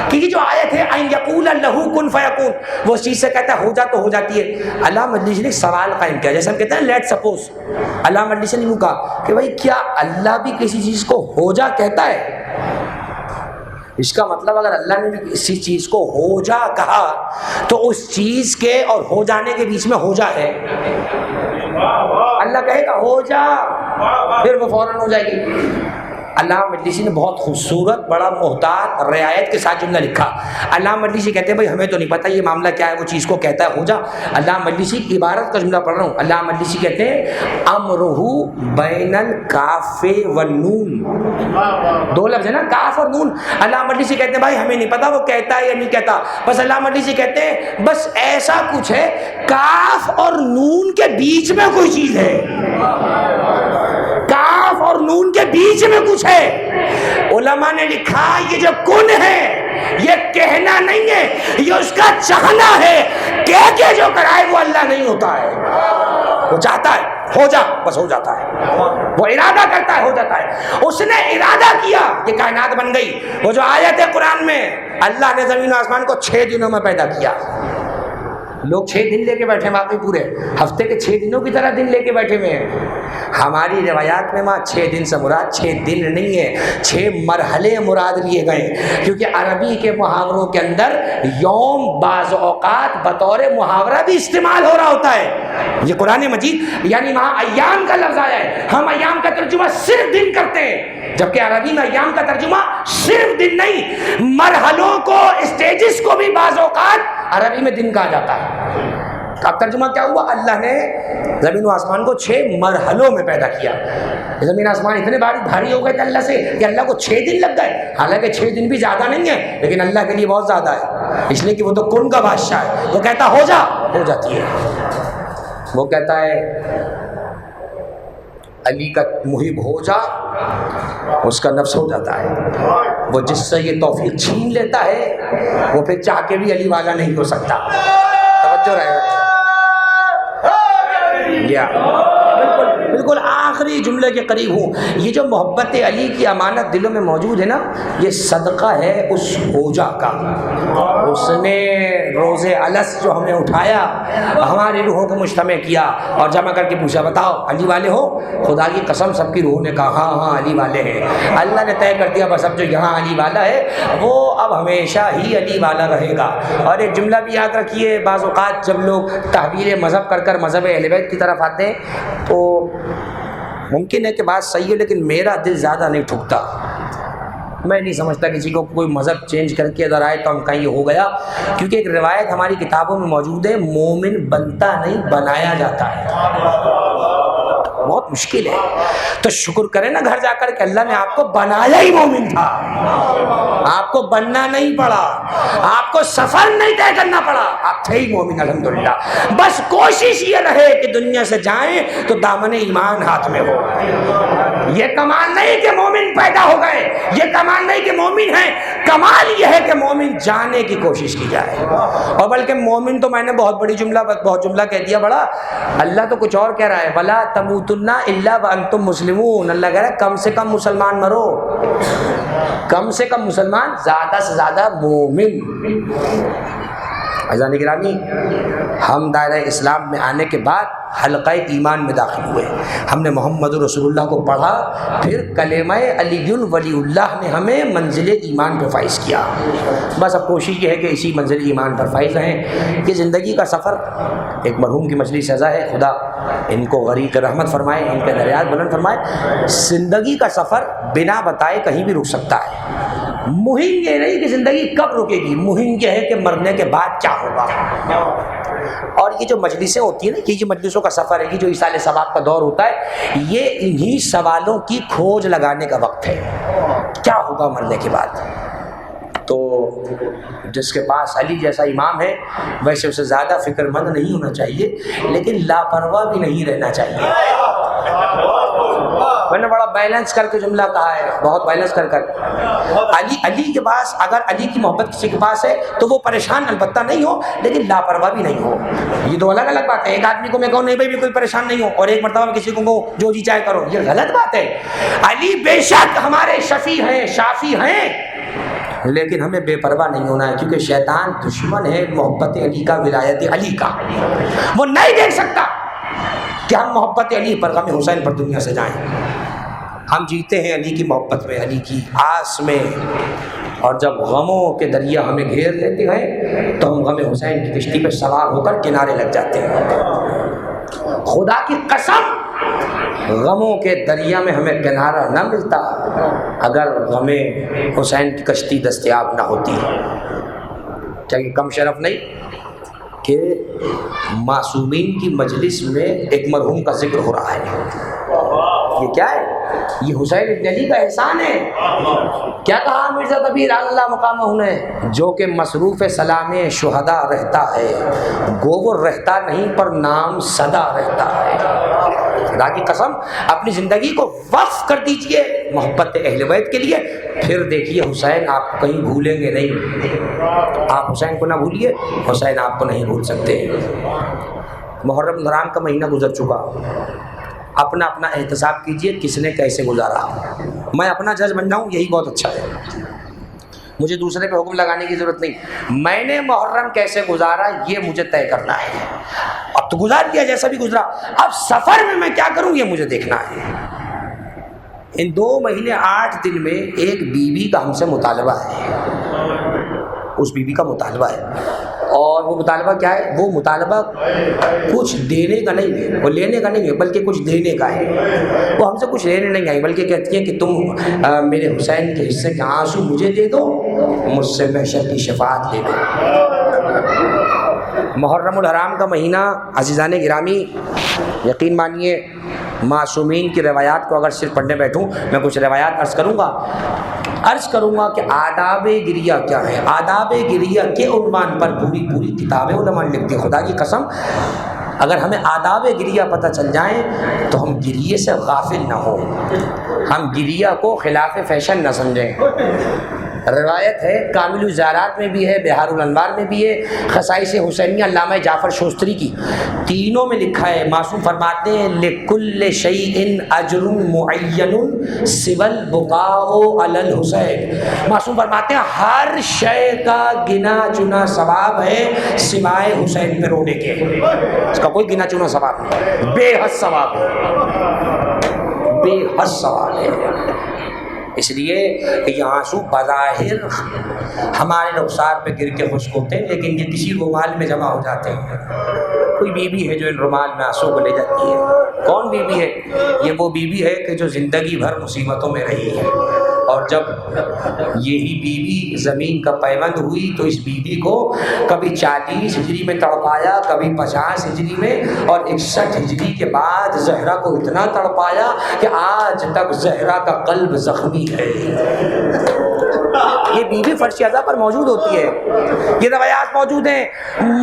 کہ یہ جو آیت ہے ان یقول لہ کن فیکون, وہ چیز سے کہتا ہے ہو جا تو ہو جاتی ہے. علامہ مجلسی نے سوال قائم کیا, جیسے ہم کہتے ہیں لیٹ سپوز. علامہ مجلسی نے یوں کہا کہ بھائی کیا اللہ بھی کسی چیز کو ہو جا کہتا ہے؟ اس کا مطلب اگر اللہ نے بھی کسی چیز کو ہو جا کہا تو اس چیز کے اور ہو جانے کے بیچ میں ہو جا ہے. اللہ کہے گا ہو جا, پھر وہ فوراً ہو جائے گی. علامہ مجلسی نے بہت خوبصورت, بڑا محتاط, رعایت کے ساتھ جملہ لکھا. علامہ مجلسی کہتے ہیں بھائی ہمیں تو نہیں پتہ یہ معاملہ کیا ہے, وہ چیز کو کہتا ہے ہو جا. علامہ مجلسی کی عبارت کا جملہ پڑھ رہا ہوں. علامہ مجلسی کہتے ہیں امرہ بین الکاف والنون, دو لفظ ہے نا, کاف اور نون. علامہ مجلسی کہتے ہیں بھائی ہمیں نہیں پتہ وہ کہتا ہے یا نہیں کہتا, بس علامہ مجلسی کہتے ہیں بس ایسا کچھ ہے کاف اور نون کے بیچ میں کوئی چیز ہے, کاف اور نون کے بیچ میں کچھ ہے. علماء نے لکھا یہ جو کن ہے یہ کہنا نہیں ہے, یہ اس کا چاہنا ہے. کہہ کے جو کرائے وہ اللہ نہیں ہوتا ہے, وہ چاہتا ہے ہو جا, بس ہو جاتا ہے. وہ ارادہ کرتا ہے ہو جاتا ہے. اس نے ارادہ کیا, یہ کائنات بن گئی. وہ جو آیت ہے قرآن میں, اللہ نے زمین و آسمان کو 6 دنوں میں پیدا کیا. لوگ 6 دن لے کے بیٹھے ہیں, واقعی پورے ہفتے کے 6 دنوں کی طرح دن لے کے بیٹھے ہوئے ہیں. ہماری روایات میں ماں 6 دن سے مراد 6 دن نہیں ہے, 6 مرحلے مراد لیے گئے, کیونکہ عربی کے محاوروں کے اندر یوم بعض اوقات بطور محاورہ بھی استعمال ہو رہا ہوتا ہے. یہ قرآن مجید یعنی وہاں ایام کا لفظ آیا ہے, ہم ایام کا ترجمہ صرف دن کرتے ہیں, جبکہ عربی میں ایام کا ترجمہ صرف دن نہیں, مرحلوں کو, اسٹیجز کو بھی بعض اوقات عربی میں دن کہا جاتا ہے. اب ترجمہ کیا ہوا, اللہ نے زمین و آسمان کو 6 مرحلوں میں پیدا کیا. زمین آسمان اتنے بھاری ہو گئے تھے اللہ سے کہ اللہ کو 6 دن لگ گئے. حالانکہ 6 دن بھی زیادہ نہیں ہے, لیکن اللہ کے لیے بہت زیادہ ہے, اس لیے کہ وہ تو کن کا بادشاہ ہے. وہ کہتا ہو جا, ہو جاتی ہے. وہ کہتا ہے علی کا محب ہو جا, اس کا نفس ہو جاتا ہے. وہ جس سے یہ توفیق چھین لیتا ہے وہ پھر چاہ کے بھی علی والا نہیں ہو سکتا. توجہ رہے گا. بالکل آخری جملے کے قریب ہوں. یہ جو محبت علی کی امانت دلوں میں موجود ہے نا, یہ صدقہ ہے اس ہوجا کا. اس نے روز الس جو ہمیں اٹھایا, ہماری روحوں کو مجتمع کیا اور جمع کر کے پوچھا بتاؤ علی والے ہو؟ خدا کی قسم سب کی روحوں نے کہا ہاں ہاں علی والے ہیں. اللہ نے طے کر دیا بس اب جو یہاں علی والا ہے وہ اب ہمیشہ ہی علی والا رہے گا. اور ایک جملہ بھی یاد رکھیے, بعض اوقات جب لوگ تحویل مذہب کر مذہب اہل بیت کی طرف آتے ہیں تو ممکن ہے کہ بات صحیح ہے, لیکن میرا دل زیادہ نہیں ٹھکتا. میں نہیں سمجھتا کسی کو کوئی مذہب چینج کر کے ادھر آئے تو ہم کہیں یہ ہو گیا, کیونکہ ایک روایت ہماری کتابوں میں موجود ہے, مومن بنتا نہیں بنایا جاتا ہے. بہت مشکل ہے. تو شکر کریں نا گھر جا کر کہ اللہ نے آپ کو بنایا ہی مومن تھا, آپ کو بننا نہیں پڑا, آپ کو سفر نہیں طے کرنا پڑا, آپ تھے ہی مومن الحمدللہ. بس کوشش یہ رہے کہ دنیا سے جائیں تو دامن ایمان ہاتھ میں ہو. یہ کمال نہیں کہ مومن پیدا ہو گئے, یہ کمال نہیں کہ مومن ہیں کمال یہ ہے کہ مومن جانے کی کوشش کی جائے. اور بلکہ مومن تو میں نے بہت جملہ کہہ دیا بڑا. اللہ تو کچھ اور کہہ رہا ہے, وَلَا تَمُوتُنَّ إِلَّا وَأَنْتُمْ مُسْلِمُونَ. اللہ کہہ رہا ہے کم سے کم مسلمان مرو, کم سے کم مسلمان, زیادہ سے زیادہ مومن. عزیزان گرامی, ہم دائرہ اسلام میں آنے کے بعد حلقہ ایمان میں داخل ہوئے. ہم نے محمد رسول اللہ کو پڑھا, پھر کلمہ علی ولی اللہ نے ہمیں منزل ایمان پر فائز کیا. بس اب کوشش یہ ہے کہ اسی منزل ایمان پر فائز رہیں. کہ زندگی کا سفر ایک مرحوم کی مجلس سزا ہے, خدا ان کو غریق رحمت فرمائے, ان کے درجات بلند فرمائے. زندگی کا سفر بنا بتائے کہیں بھی رک سکتا ہے. مہم یہ نہیں کہ زندگی کب رکے گی, مہم یہ ہے کہ مرنے کے بعد کیا ہوگا. اور یہ جو مجلسیں ہوتی ہیں نا, یہ جو مجلسوں کا سفر ہے, یہ جو ایصال ثواب کا دور ہوتا ہے, یہ انہی سوالوں کی کھوج لگانے کا وقت ہے. کیا ہوگا مرنے کے بعد؟ تو جس کے پاس علی جیسا امام ہے ویسے اسے زیادہ فکر مند نہیں ہونا چاہیے, لیکن لاپرواہ بھی نہیں رہنا چاہیے. میں نے بڑا بیلنس کر کے جملہ کہا ہے, بہت بیلنس کر علی کے پاس, اگر علی کی محبت کسی کے پاس ہے تو وہ پریشان البتہ نہیں ہو, لیکن لاپرواہ بھی نہیں ہو. یہ دو الگ الگ بات ہے. ایک آدمی کو میں کہوں نہیں بھائی کوئی پریشان نہیں ہو, اور ایک مرتبہ میں کسی کو کہوں جو جی چاہے کرو, یہ غلط بات ہے. علی بے شک ہمارے شفیع ہیں, شافی ہیں, لیکن ہمیں بے پرواہ نہیں ہونا ہے, کیونکہ شیطان دشمن ہے محبت علی کا, ولایت علی کا. وہ نہیں دیکھ سکتا کہ ہم محبت علی پر, غم حسین پر دنیا سے جائیں. ہم جیتے ہیں علی کی محبت میں, علی کی آس میں, اور جب غموں کے دریا ہمیں گھیر لیتے ہیں تو ہم غم حسین کی کشتی پہ سوار ہو کر کنارے لگ جاتے ہیں. خدا کی قسم, غموں کے دریا میں ہمیں کنارہ نہ ملتا اگر غم حسین کی کشتی دستیاب نہ ہوتی. کیا یہ کم شرف نہیں کہ معصومین کی مجلس میں ایک مرحوم کا ذکر ہو رہا ہے؟ یہ کیا ہے؟ یہ حسین ابن علی کا احسان ہے. کیا کہا مرزا کبیر اللہ مقامہ نے, جو کہ مصروف سلام شہداء رہتا ہے, گو وہ رہتا نہیں پر نام صدا رہتا ہے. خدا کی قسم اپنی زندگی کو وقف کر دیجئے محبت اہل بیت کے لیے, پھر دیکھیے حسین آپ کو کہیں بھولیں گے نہیں. آپ حسین کو نہ بھولیے, حسین آپ کو نہیں بھول سکتے. محرم الحرام کا مہینہ گزر چکا, اپنا احتساب کیجئے کس نے کیسے گزارا. میں اپنا جج بن جاؤں یہی بہت اچھا ہے, مجھے دوسرے پہ حکم لگانے کی ضرورت نہیں. میں نے محرم کیسے گزارا یہ مجھے طے کرنا ہے. اب تو گزار دیا جیسا بھی گزرا, اب سفر میں کیا کروں یہ مجھے دیکھنا ہے. ان 2 مہینے 8 دن میں ایک بیوی کا ہم سے مطالبہ ہے, اس بیوی کا مطالبہ ہے. اور وہ مطالبہ کیا ہے؟ وہ مطالبہ کچھ دینے کا نہیں ہے, وہ لینے کا نہیں ہے, بلکہ کچھ دینے کا ہے. وہ ہم سے کچھ لینے نہیں آئی, بلکہ کہتی ہے کہ تم میرے حسین کے حصے کے آنسو مجھے دے دو, مجھ سے محشر کی شفاعت لے دو. محرم الحرام کا مہینہ عزیزان گرامی, یقین مانیے معصومین کی روایات کو اگر صرف پڑھنے بیٹھوں, میں کچھ روایات عرض کروں گا کہ آداب گریہ کیا ہے. آداب گریہ کے عنوان پر پوری کتابیں علماء نے لکھ دی. خدا کی قسم اگر ہمیں آداب گریہ پتہ چل جائیں تو ہم گریہ سے غافل نہ ہوں, ہم گریہ کو خلاف فیشن نہ سمجھیں. روایت ہے کامل الزیارات میں بھی ہے, بہار الانوار میں بھی ہے, خصائص حسینیہ علامہ جعفر شوستری کی, تینوں میں لکھا ہے. معصوم فرماتے ہیں لکل شیء اجر معین سوى البقاء علی الحسین. معصوم فرماتے ہیں ہر شے کا گنا چنا ثواب ہے سوائے حسین پہ رونے کے. اس کا کوئی گنا چنا ثواب نہیں, بے حد ثواب ہے, بے حد ثواب ہے. اس لیے یہ آنسو بظاہر ہمارے رخسار پہ گر کے خشک ہوتے ہیں, لیکن یہ کسی رومال میں جمع ہو جاتے ہیں. کوئی بیوی ہے جو ان رومال میں آنسو کو لے جاتی ہے. کون بیوی ہے؟ یہ وہ بیوی ہے کہ جو زندگی بھر مصیبتوں میں رہی ہے, اور جب یہی بیوی زمین کا پیوند ہوئی تو اس بیوی کو کبھی 40 ہجری میں تڑپایا, کبھی 50 ہجری میں, اور 61 ہجری کے بعد زہرا کو اتنا تڑپایا کہ آج تک زہرا کا قلب زخمی ہے. یہ بیوی فرش اعضا پر موجود ہوتی ہے. یہ روایات موجود ہیں,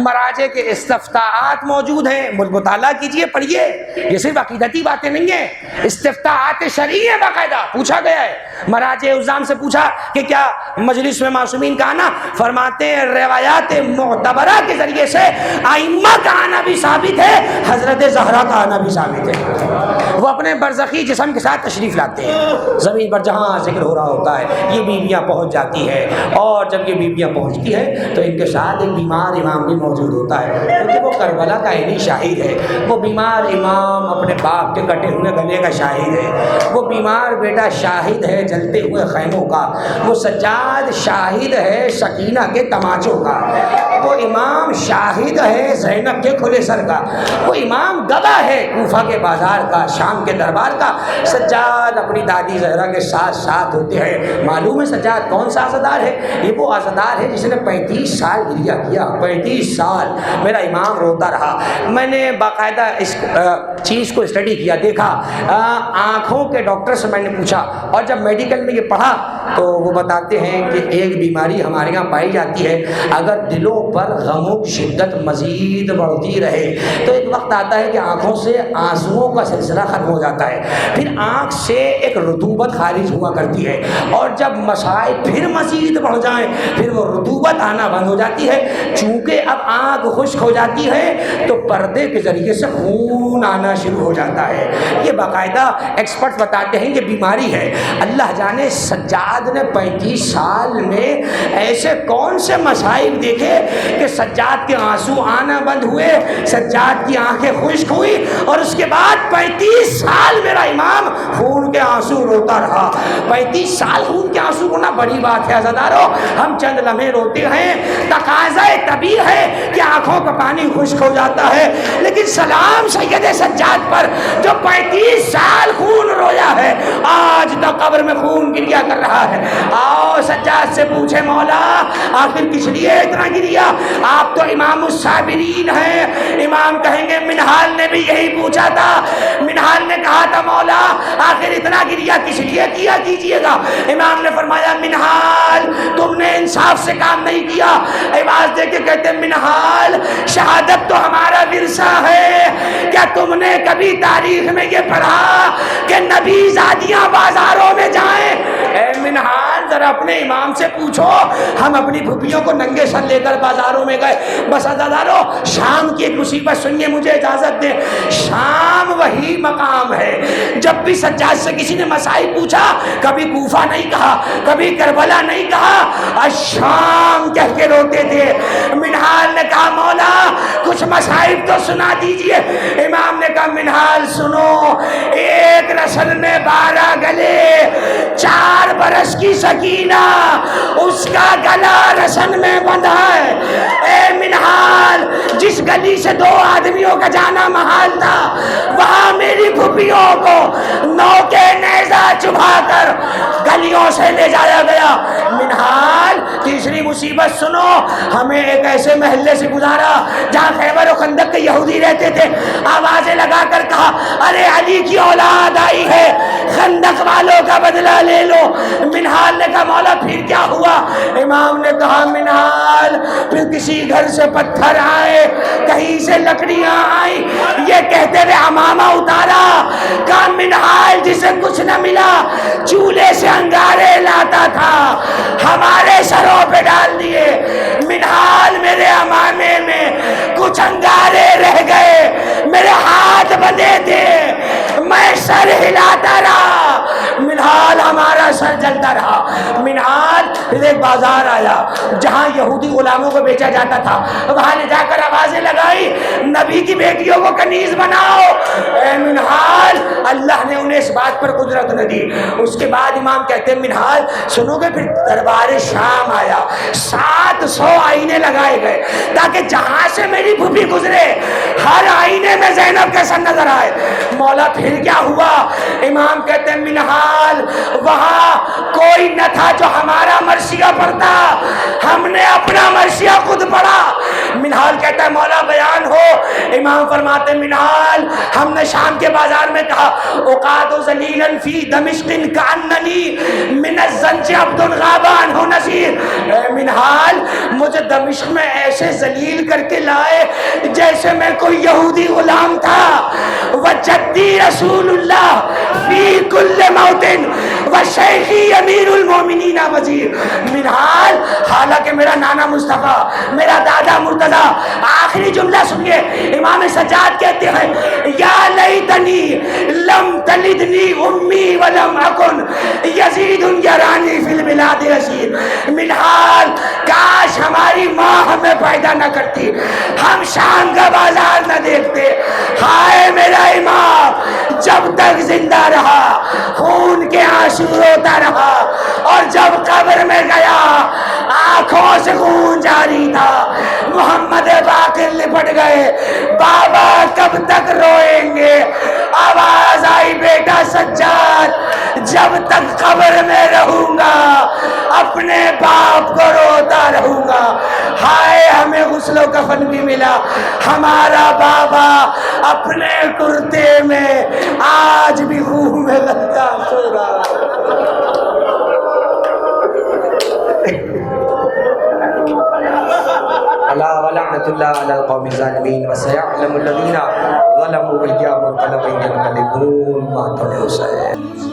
مراجع کے استفتاءات موجود ہیں, مطالعہ کیجئے, پڑھیے. یہ صرف عقیدتی باتیں نہیں ہیں, استفتاءات شرعی ہیں, باقاعدہ پوچھا گیا ہے. مراجع عظام سے پوچھا کہ کیا مجلس میں معصومین کا آنا, فرماتے ہیں روایات معتبرہ کے ذریعے سے ائمہ کا آنا بھی ثابت ہے, حضرت زہرا کا آنا بھی ثابت ہے. وہ اپنے برزخی جسم کے ساتھ تشریف لاتے ہیں زمین پر جہاں ذکر ہو رہا ہوتا ہے. یہ بیویاں پہنچ جاتی ہیں, اور جب یہ بیویاں پہنچتی ہیں تو ان کے ساتھ ایک بیمار امام بھی موجود ہوتا ہے, کیونکہ وہ کربلا کا عینی شاہد ہے. وہ بیمار امام اپنے باپ کے کٹے ہوئے گلے کا شاہد ہے. وہ بیمار بیٹا شاہد ہے جلتے ہوئے خیموں کا. وہ سجاد شاہد ہے سکینہ کے تماچوں کا. وہ امام شاہد ہے زینب کے کھلے سر کا. وہ امام گواہ ہے کوفہ کے بازار کا, شام کے دربار کا. سجاد اپنی دادی زہرا کے ساتھ ساتھ ہوتے ہیں. معلوم ہے سجاد کون سا عزادار ہے؟ یہ وہ عزادار ہے جس نے 35 سال گریہ کیا. 35 سال میرا امام روتا رہا. میں نے باقاعدہ اس چیز کو اسٹڈی کیا, دیکھا. آنکھوں کے ڈاکٹر سے میں نے پوچھا, اور جب میڈیکل میں یہ پڑھا تو وہ بتاتے ہیں کہ ایک بیماری ہمارے یہاں پائی جاتی ہے, اگر دلوں پر غموں کی شدت مزید بڑھتی رہے تو ایک وقت آتا ہے کہ آنکھوں سے آنسوؤں کا سلسلہ ختم ہو جاتا ہے, پھر آنکھ سے ایک رطوبت خارج ہوا کرتی ہے, اور جب مسائل پھر مزید بڑھ جائیں پھر وہ رطوبت آنا بند ہو جاتی ہے. چونکہ اب آنکھ خشک ہو جاتی ہے تو پردے کے ذریعے سے خون آنا شروع ہو جاتا ہے. یہ باقاعدہ ایکسپرٹ بتاتے ہیں یہ بیماری ہے. اللہ جانے سجاد نے 35 سال میں ایسے کون سے مسائل دیکھے کہ سجاد کے آنسو آنا بند ہوئے, سجاد کی آنکھیں خشک ہوئی, اور اس کے بعد 35 سال میرا امام خون کے آنسو روتا رہا. 35 سال خون کے آنسو رونا بڑی بات ہے عزادارو. ہم چند لمحے روتے ہیں, تقاضۂ طبیعی ہے کہ آنکھوں کا پانی خشک ہو جاتا ہے, لیکن سلام سید سجاد پر جو 35 سال خون رویا ہے, آج تک قبر میں خون گریا کر رہا ہے. آؤ سجاد سے پوچھے مولا آخر کس لیے اتنا گریا؟ آپ تو امام الصابرین ہیں. امام کہیں گے منہال نے بھی یہی پوچھا تھا. منہال نے کہا تھا مولا آخر اتنا گریا کس لیے کیا کیجئے گا؟ امام نے فرمایا منہال تم نے انصاف سے کام نہیں کیا. آواز دے کے کہتے منہال شہادت تو ہمارا ورثہ ہے. کیا تم نے کبھی تاریخ میں یہ پڑھا کہ نبی زادیاں بازاروں میں جائیں؟ اے منہال ذرا اپنے امام سے پوچھو, ہم اپنی پھوپھیوں کو ننگے سر لے کر بازاروں میں گئے. بس عزادارو شام کی ایک مصیبت سنیے, مجھے اجازت دیں. شام وہی مقام ہے جب بھی سجاد سے کسی نے مسائل پوچھا, کبھی کوفہ نہیں کہا, کبھی کربلا نہیں کہا, الشام کہہ کے روتے تھے. منہال نے کہا مولا کچھ مسائل تو سنا دیجئے. امام نے کہا منہال سنو, ایک رسل میں 12 گلے, 4 برس کی سکینہ, اس کا گلا رسن میں بندھا ہے. اے منہال جس گلی سے 2 آدمیوں کا جانا محال تھا, وہاں میری پھوپھیوں کو نوکے نیزہ چبھا کر گلیوں سے لے جایا گیا. منہال تیسری مصیبت سنو, ہمیں ایک ایسے محلے سے گزارا جہاں خیبر و خندق کے یہودی رہتے تھے. آوازیں لگا کر کہا ارے علی کی اولاد آئی ہے, خندق والوں کا بدلہ لے لو. منہال نے کہا مولا پھر کیا ہوا؟ امام نے کہا منہال پھر کسی گھر سے پتھر آئے, کہیں سے لکڑیاں آئیں, یہ کہتے ہوئے امامہ اتارا. کہا منہال جسے کچھ نہ ملا چولہے سے انگارے لاتا تھا, ہمارے سروں پہ ڈال دیے. منہال میرے امامے میں کچھ انگارے رہ گئے, میرے ہاتھ بندھے تھے, میں سر ہلاتا رہا, منہال ہمارا سر جلتا رہا. منہال پھر ایک بازار آیا جہاں یہودی غلاموں کو بیچا جاتا تھا, وہاں لے جا کر آوازیں لگائی نبی کی بیٹیوں کو کنیز بناؤ. اے منہال اللہ نے انہیں اس بات پر قدرت نہ دی. اس کے بعد امام کہتے ہیں منہال سنو گے, پھر دربار شام آیا, 700 آئینے لگائے گئے تاکہ جہاں سے میری پھوپھی گزرے ہر آئینے سینے میں زینب کے سر نظر آئے. مولا پھر کیا ہوا؟ امام کہتے ہیں منہال وہاں کوئی نہ تھا جو ہمارا مرثیہ پڑھتا، ہم نے اپنا مرثیہ خود پڑھا. منہال کہتا ہے مولا بیان ہو. امام فرماتے منہال ہم نے شام کے بازار میں کہا اقاد ذلیلا فی دمشق کاننی من الزنج عبد غابان ہو نذیر. منہال مجھے دمشق میں ایسے ذلیل کر کے لائے جیسے میں کوئی یہودی غلام تھا. وجدی رسول اللہ فی کل موطن وشیخی امیر المومنین وزیر. منہال حالانکہ میرا نانا مصطفیٰ میرا دادا مرتضیٰ. آخری جملہ سنیے امام سجاد کہتے ہیں یا لیتنی لم تلدنی امی ولم اکن یزید یرانی فی البلاد رشید. منہال کاش ہماری ماں ہمیں پیدا نہ کرتی، ہم شام کا بازار نہ دیکھتے. ہائے میرا امام جب تک زندہ رہا خون کے آنسو روتا رہا، اور جب قبر میں گیا آنکھوں سے خون جاری تھا. محمد باقر لپٹ گئے، بابا کب تک روئیں گے؟ آواز آئی بیٹا سجاد جب تک قبر میں رہوں گا اپنے باپ کو روتا رہوں گا. ہائے ہمیں غسل و کفن بھی ملا، ہمارا بابا اپنے کرتے میں آج بھی خون میں لگتا سو رہا. اللہ ولعنت اللہ علی القوم الظالمین وسیعلم الذین ظلموا ایام القلب انقلبون ما تنحسین.